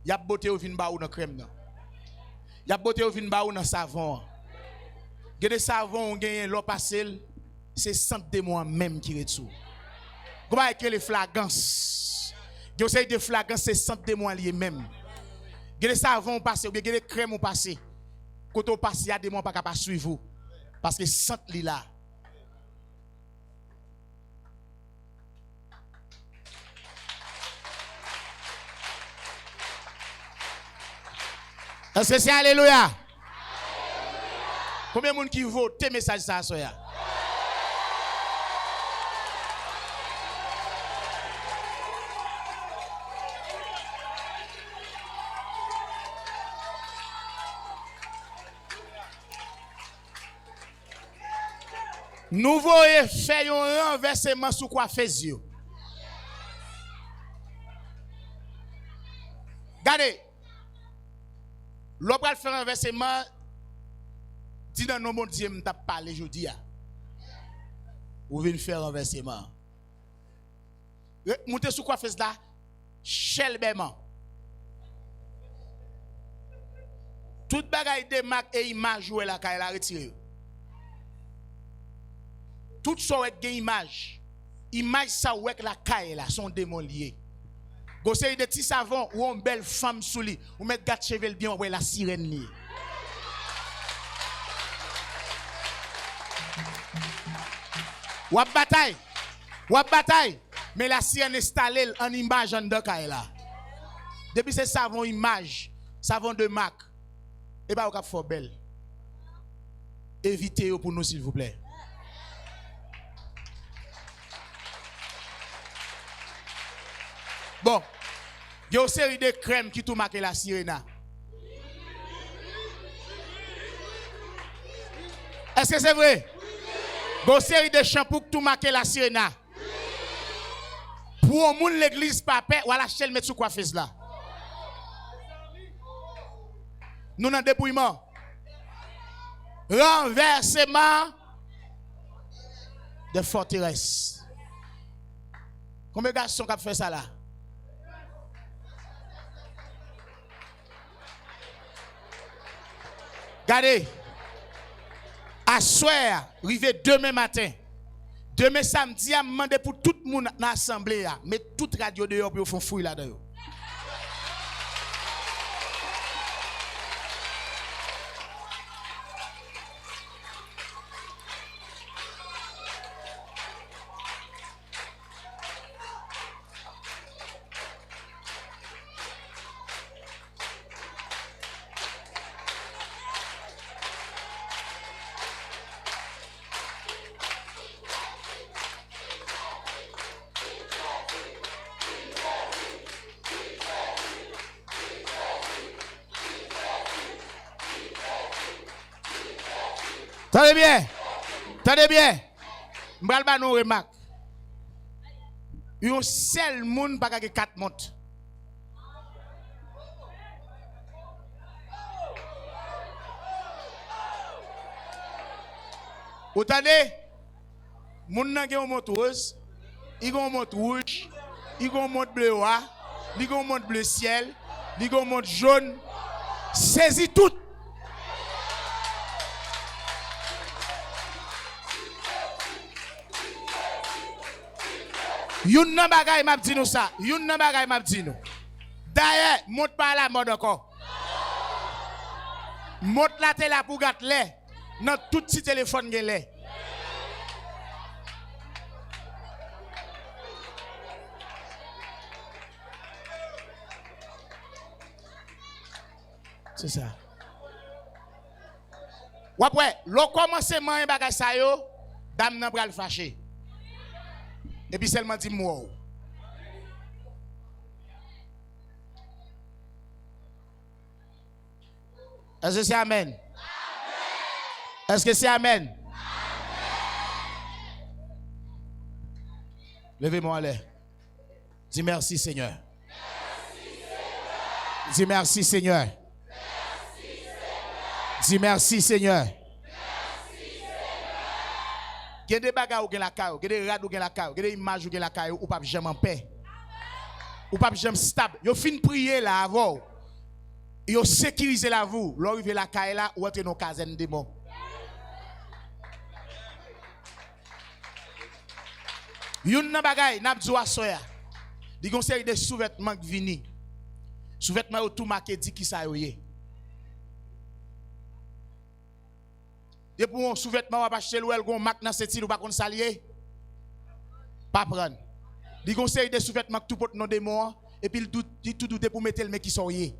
y a beauté au vin ba ou dans crème non. Y a beauté au vin ba ou dans savon. Il y a des savons gagne l'eau passé, c'est 100 démons même qui retour. Comment est que les flagances? Il y a des flagances, c'est 100 démons liés même. Il y a des savons passé ou bien des crèmes passé. Quand on passe, il y a des démons pas capable suivre vous parce que 100 li là. Est-ce que c'est alléluia? Combien de monde qui vote tes messages ça soya? Nous voyons faire un renversement sous quoi fait yeux. Regardez. L'opéra fait un renversement. Dis dans nos mon Dieu, m't'a parlé aujourd'hui. Vous venez faire un renversement. Montez sous quoi fait là? Chelbement. Toute bagaille de marque et image où elle a retiré. Tout ça est une image. Image ça ou la caille là sont démons liés. Gossé de petits savons ou une belle femme sous lui ou mettre gâte chevel bien ou la sirène liée. Ou bataille. Mais la sirène installée en image en de caille là. Depuis ce savon image, savon de marque. Et pas au cap fort belle. Évitez pour nous s'il vous plaît. Bon, il y a une série de crèmes qui tout marqué la sirène. Est-ce que c'est vrai? Il y a une série de shampoings qui tout marqué la sirène. Pour moun l'église pape, ou à la chaîne mettre sous quoi fait là. Nous dans dépouillement. Renversement de forteresse. Combien de garçons qui fait ça là? Regardez. À soir, arrivé demain matin. Demain samedi, je demande pour tout le monde dans l'assemblée. Mais toute radio dehors pour faire fouille là-dedans. Tenez bien. Tenez bien. Je vais vous une remarque. Il y a un seul monde qui a 4 montres. Vous entendez? Les gens qui ont une montre rose, ils ont une montre rouge, ils ont une montre bleu, ils ont une montre bleu ciel, ils ont une montre jaune. Saisis tout. Yon nan bagay m'a dit nous ça. Yon nan bagay m'a dit nous. D'ailleurs, monte pas la mode encore. Monte la télé pour gâter les. Dans tout petit téléphone que les. C'est ça. Ou après, l'on commence à manger bagay ça yo, dame nan pral fâché. Et puis seulement dit moi. Est-ce que c'est amen? Est-ce que c'est amen? Levez-moi en l'air. Dis merci Seigneur. Dis merci Seigneur. Dis merci Seigneur. Il y a des bagages qui sont la caille, il y a des rades qui sont la caille, il y a des images qui sont la caille, ou pas jamais en paix. Ou pas jamais stable. Vous fin prier là avant. Vous sécurisez la vous. L'arrivée la caille là, ou entrez dans la caserne de morts. Yon nan bagay, n'a pas à soya. Il y a une série de sous-vêtements qui viennent. Sous-vêtements au tout marqué dit qui ça y est. Et pour un sous-vêtement, on va acheter le gon marque dans cette île ou pas qu'on s'allier. Pas prendre. Il conseille des sous-vêtements que tout porte non des morts et puis il tout doute pour mettre le mec qui sont yé.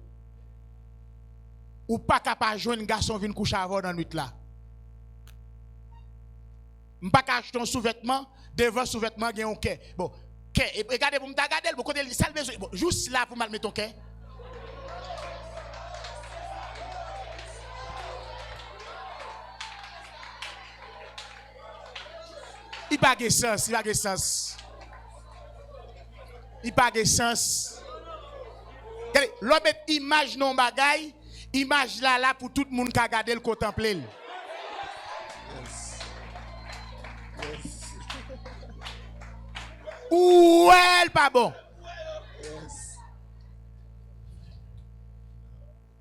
Ou pas capable joindre un garçon qui vient coucher avant dans la nuit là. On pas acheter un sous-vêtement devant sous-vêtement gagne un quai. Bon, quai regardez pour me regarder le côté ça besoin juste là pour mal mettre ton quai. Il n'a pas de sens, il n'a pas de sens. Il n'a pas de sens. L'homme met image non bagay, image là pour tout le monde qui a regardé le contempler. Ou elle pas bon.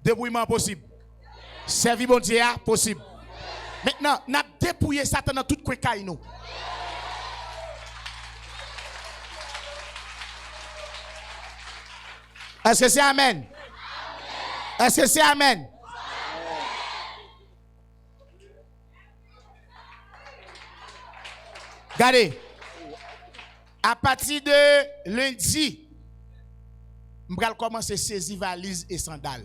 Dépouillement possible. Servir bon Dieu possible. Maintenant, n'a dépouillé Satan dans tout coin caille nous. Est-ce que c'est amen? Est-ce que c'est amen? Regardez. À partir de lundi, je vais commencer à saisir valises et sandales.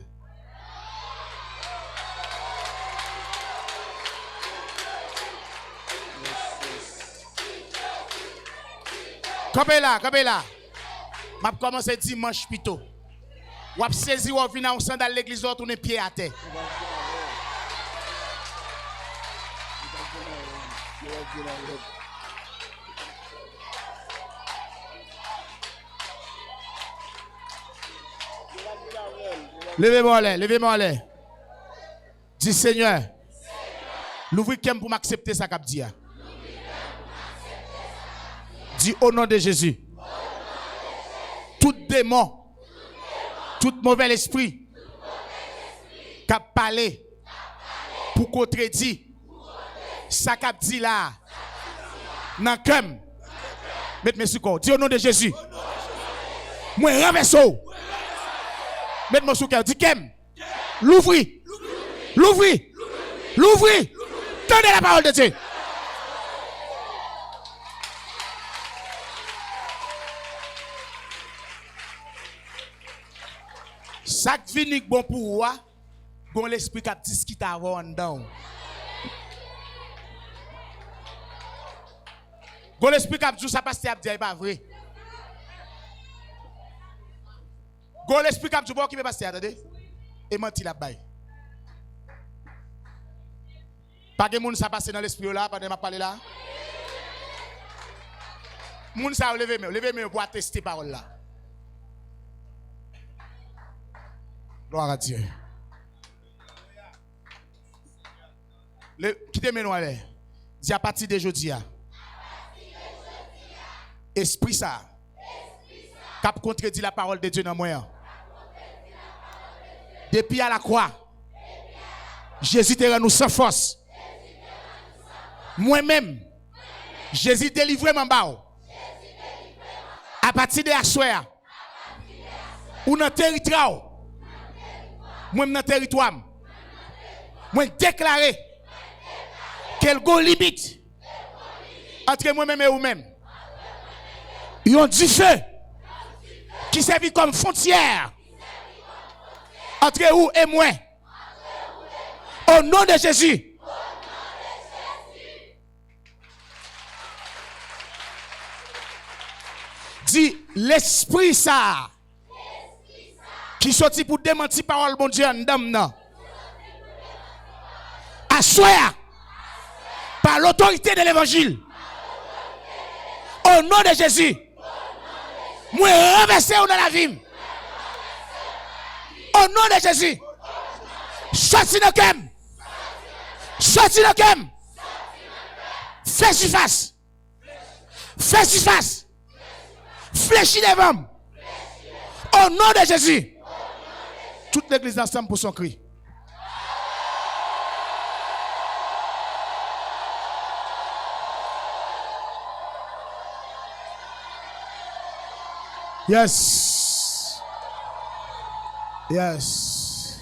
Comme là. Je vais commencer dimanche plutôt. Ou ap saisi ou venir en sandal l'église ou tourner pied à terre. Levez-moi l'air. Dis Seigneur, l'ouvrir pour m'accepter ça qu'a dit. Dis au nom de Jésus. Tout démon, tout mauvais esprit qui a parlé pour contredire ça qu'a dit là dans comme mettez-moi sous corps dis au nom de Jésus moi renverse mettez-moi sous cœur dis kem l'ouvri tendez la parole de Dieu. Ça qui vient bon pour moi, bon l'esprit qui a dit ce qui t'a en dedans. Bon l'esprit qui a dit ça parce que c'est pas vrai. Bon l'esprit qui a dit bon qui veut passer attendez et menti la baille. Pas que moun ça passe dans l'esprit là pendant m'a parler là. Moun ça levez pour attester parole là. Gloire à Dieu. Quittez-moi nous aller. Dis à partir de aujourd'hui. Esprit ça. Cap contredit la parole de Dieu dans moi. Depuis à la croix. Jésus te rend nous sans force. Moi-même. Jésus délivré mon bao. À partir de la soirée. Ou dans territoire. Moi dans territoire. Moi déclarer quel go limite entre moi-même et vous-même. Ils ont du feu qui servit comme frontière entre vous et moi. Au nom de Jésus. Dis l'esprit ça qui sorti pour démentir parole bon Dieu en dame non. Assoya par l'autorité de l'évangile. Au nom de Jésus. Moi renverser dans la vie. Au nom de Jésus. Sorti de kem. Sorti de kem. Fais surface. Fais surface. Fléchis devant. Au nom de Jésus. Toute l'église ensemble pour son cri. Yes. Yes.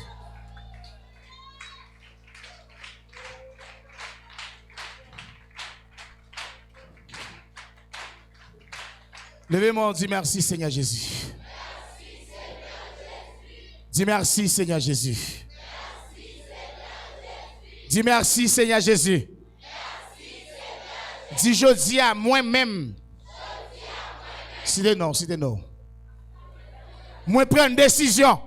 Levez-moi, dis merci Seigneur Jésus. Dis merci Seigneur Jésus. Dis merci Seigneur Jésus. Dis je dis à moi-même. Citez non, citez non. Moi prends une décision.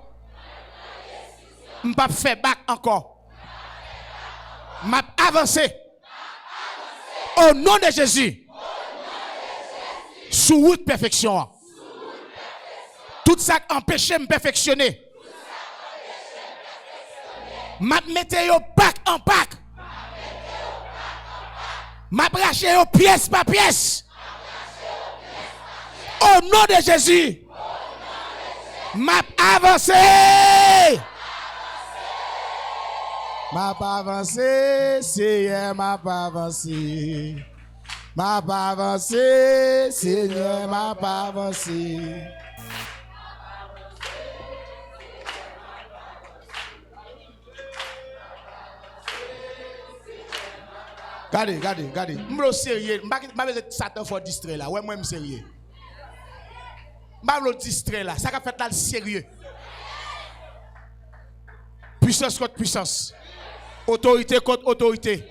Je ne vais pas faire back encore. Je vais avancer. Au nom de Jésus. Sous route perfection. Tout ça qui empêche de me perfectionner. M'a mettez yo pack en pack. M'a braché yo pièce par pièce. Au nom de Jésus. M'a avancé. M'a pas avancé, Seigneur, m'a pas avancé. M'a pas avancé, Seigneur, m'a pas avancé. Regardez. Je suis sérieux. Je ne vais pas Satan pour distraire là. Ouais, moi, je suis sérieux. Je ne vais pas distraire là. Ça va faire là sérieux. Puissance contre puissance. Autorité contre autorité.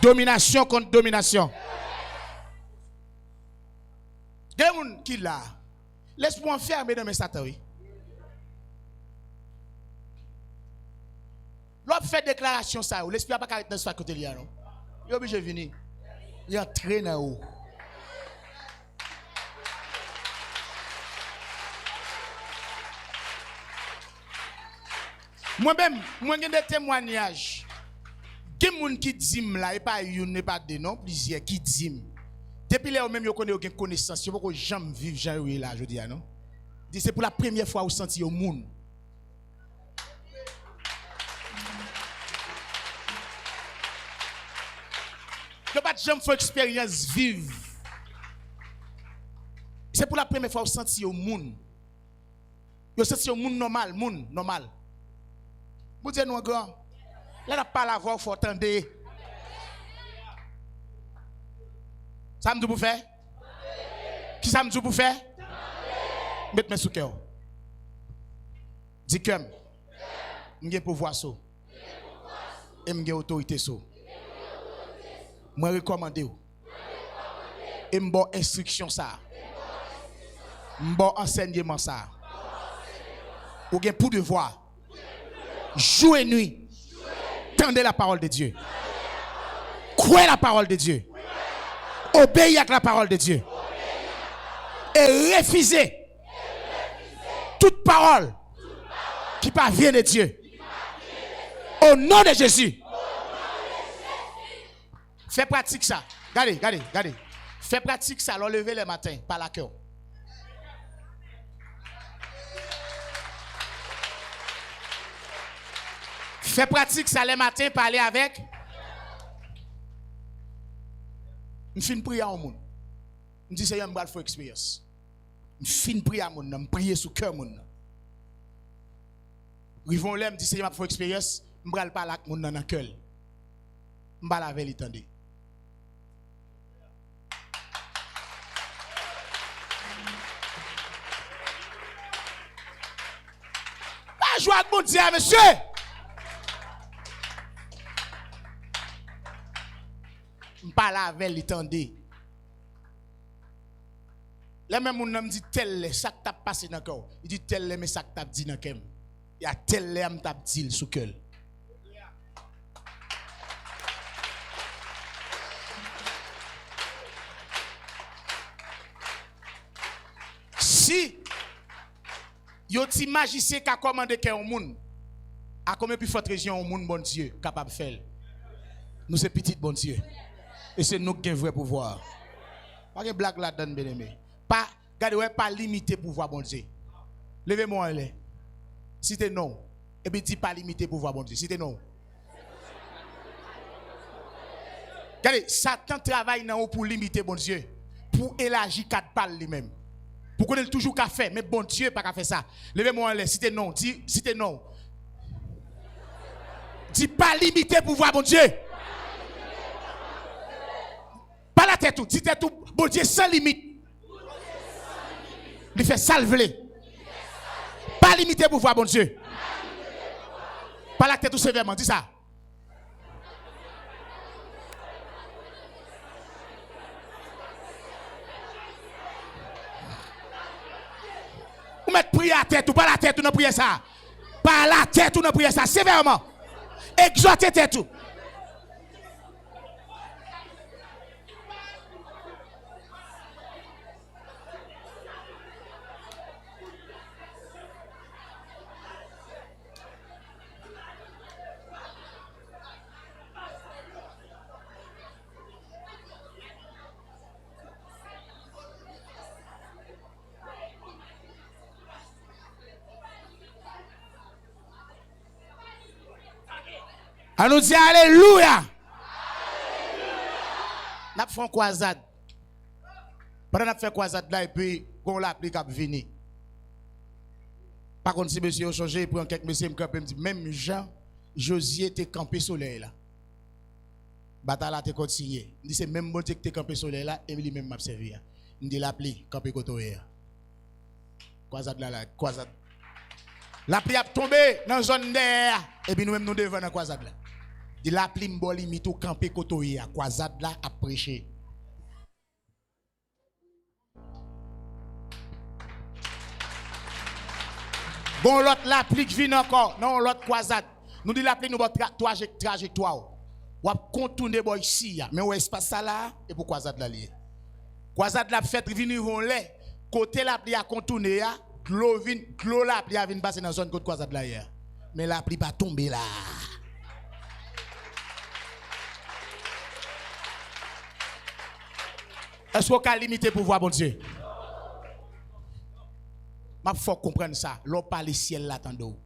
Domination contre domination. Il y a des gens qui là. Laisse-moi enfermer dans mes Satan. L'autre fait déclaration ça. L'esprit n'a pas caractère de ce côté là. Il est obligé de venir. Il est entré dans haut. Moi-même, j'ai des témoignages. Il y a des gens qui disent là, et pas une, et pas deux, non, plusieurs qui disent. Depuis là, même, ils connaissent aucune connaissance. Ils ne peuvent jamais vivre, Jean là, je dis, non? C'est pour la première fois que vous sentez au monde. Yo pas jamais fait expérience vive. C'est pour la première fois que vous sentez au monde. Vous sentez au monde normal. Vous dites nous grand. Là n'a pas la voix faut entendre. Ça me dit pour faire? Qui ça me dit pour faire? Mettez-moi sous cœur. Dis que j'ai pouvoir ça. Et j'ai autorité ça. Je recommande. Et je donne instruction ça. Je donne enseignement ça. Ou bien pour devoir. Jour et nuit. Tendez la parole de Dieu. Croyez la parole de Dieu. Obéissez à la parole de Dieu. Et refusez toute parole qui parvient de Dieu. Au nom de Jésus. Fais pratique ça. Regardez. Fais pratique ça. Lever le matin par la cœur. Fais pratique ça le matin, parler avec. Je finis prier au monde. Je dis Seigneur, je vais faire expérience. Je finis prier au monde, je prie sous cœur monde. Ils vont là, me dit Seigneur, je vais faire expérience, je vais parler avec monde dans le cœur. Je vais laver l'étendue. Pas jouer avec mon Dieu, monsieur. Je parle avec l'étendue. Là même mon me dit tel ça que t'a passé dans le cœur. Il dit tel mais ça que t'a dit dans le cœur. Il y a tel me t'a dit sous cœur. Si yo ti magicien qui a commandé que un monde à combien plus forte région au monde bon Dieu capable de faire. Nous c'est petit bon Dieu. Et c'est nous qui avons vrai pouvoir. Pas de blague là-dedans, bien aimé. Pas, regardez, pas limiter pouvoir, bon Dieu. Levez-moi là. Si t'es non, et puis dis pas limiter pouvoir, bon Dieu. Si t'es non. Regardez, Satan travaille dans pour limiter, bon Dieu. Pour élargir quatre balles lui-même. Pour qu'on ait toujours qu'à faire, mais bon Dieu, pas qu'à faire ça. Levez-moi là. Si t'es non, dis, si t'es non. Dis pas limiter pouvoir, bon Dieu. Pas la tête tout, dis tête tout, bon Dieu sans limite. Il fait salver. Pas limiter pour voir bon Dieu. Pas la tête tout sévèrement, dis ça. Vous mettez prier à tête ou pas la tête ou non prier ça. Pas la tête ou non prier ça sévèrement. Exhortez tête tout. On nous dit Alléluia. Nous faisons une croisade. Pendant que nous faisons une croisade là, et puis on l'applique à venir. Par contre, si monsieur a changé, il prend quelques messieurs, il me dit, même Jean, Josué était campé soleil là. Bataille là, tu continué. Il dit, c'est même bon que tu es campé soleil là, et lui-même m'a servi. Il dit, l'appli, campé côté. Croisade là, croisade. L'appli a tombé dans la zone d'air, et puis nous-mêmes nous devons dans la croisade là. Il a appelé Mboli Mito campé kotoye à croisade là à prêcher. Bon l'autre l'appli qui vient encore, non l'autre croisade. Nous dit l'appli nous trajectoire. Ou contourner boy ici mais où espace ça là et pour croisade là lié. Croisade là fait venir vont les côté l'appli a contourner ya, glo l'appli a venir passer dans zone côté croisade là hier. Mais l'appli pas tomber là. Est-ce qu'on peut limiter pour voir bon Dieu? Il faut comprendre ça. L'on parle le ciel là tando.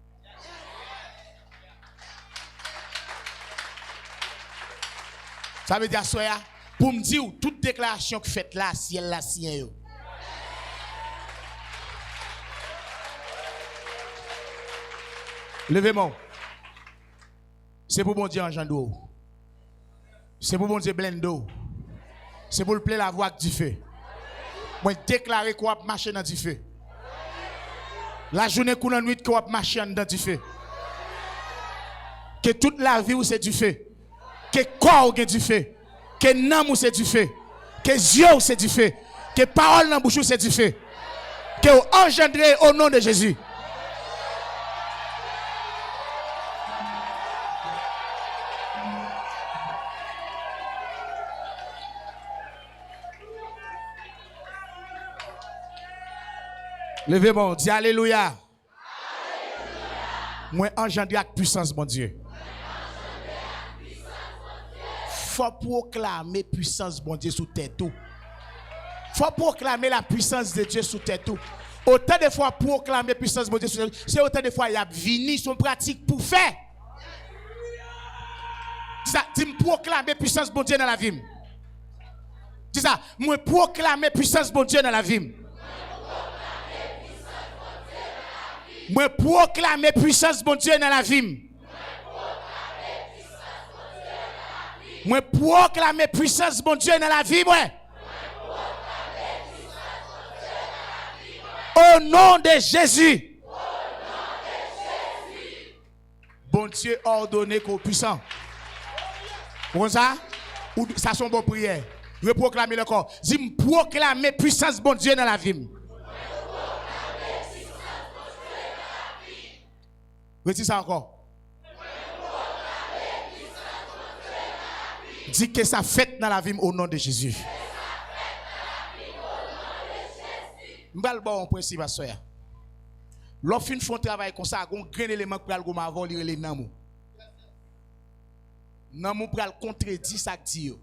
Ça veut dire soya, Pour me dire toute déclaration que faites là, ciel la sien yo. Levez-moi. C'est pour bon Dieu en Jando. C'est pour bon Dieu blendo. C'est pour le plaire la voix du feu. Moi déclarer qu'on va marcher dans du feu. La journée qu'on a nuit qu'on va marcher dans du feu. Que toute la vie où c'est du feu. Que corps est du feu. Que nam c'est du feu. Que yeux c'est du feu. Que parole dans bouche c'est du feu. Que engendré au nom de Jésus. Levez-moi, dis alléluia. Moi engendré avec puissance, mon Dieu. Faut proclamer puissance, mon Dieu, sous tête tout. Faut proclamer la puissance de Dieu sous tête tout. Autant de fois proclamer puissance, mon Dieu, sous tête tout, c'est autant de fois il y a vini son pratique pour faire. Dis ça, dis proclamer puissance, mon Dieu, dans la vie. Dis ça, moi proclamer puissance, mon Dieu, dans la vie. Moi proclamer puissance mon Dieu dans la vie. Moi proclamer puissance mon Dieu dans la vie moi. Au nom de Jésus. Bon Dieu ordonné qu'on puissant. Comme ça ou ça sont bonnes prières. Je proclamer le corps. Dis proclamer puissance bon Dieu dans la vie. Redis ça encore. Dis que ça fait dans la vie au nom de Jésus. Je vais le bon principe à soya. Lorsqu'on fait un travail comme ça, on a un grand élément pour aller avant les namou. Namou pour aller contredire ça que dit.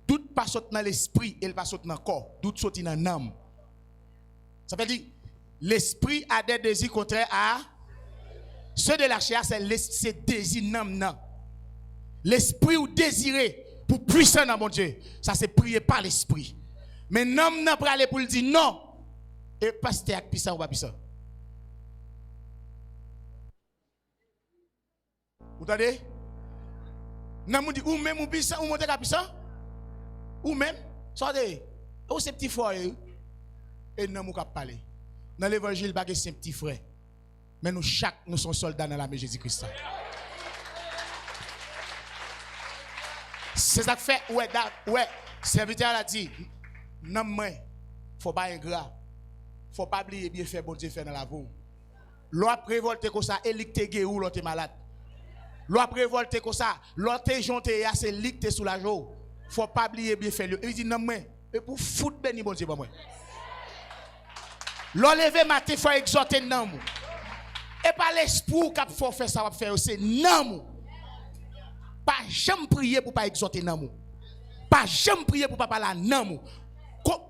Tout pas saute dans l'esprit et pas saute dans le corps. Tout saute dans l'âme. Ça veut dire l'esprit a des désirs contraires à ceux de la chair, c'est désir nam. L'esprit ou désiré pour puissant dans mon Dieu, ça c'est prier par l'esprit. Mais nam pour aller pour le dire non. Et pasteur avec puissant ou pas puissant. Vous entendez? Nam dit ou même ou puissant ou monter puissant? Ou même, sortez. Ou c'est petit frère et nam ou cap parler. Dans l'évangile pas que c'est petit frère. Mais nous sommes soldats dans la main de Jésus-Christ. C'est ça que fait, ouais, serviteur a dit, non, il ne faut pas être ingrat. Il ne faut pas oublier bien faire bon Dieu faire dans la vie. L'autre révolte comme ça, et l'autre est ou l'autre est malade. L'autre révolte comme ça, l'autre est jonté, c'est l'autre sous la joue. Il ne faut pas oublier bien faire. Il dit non, et pour foutre béni bon Dieu pour moi. L'autre levé matin, il faut exhorter non. Et pas l'esprit qui faut faire ça, va faire c'est non. Pas jamais prier pour pas exhorter non. Pas jamais prier pour pas parler non.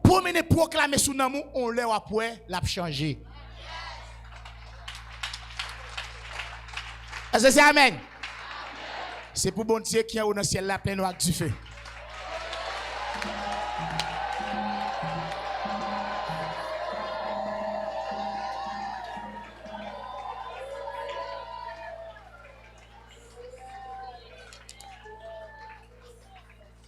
Pour mener proclamer sous non, on leur après l'a changer. Est-ce que c'est amen? C'est pour bon Dieu qui est au ciel la pleine noire du feu.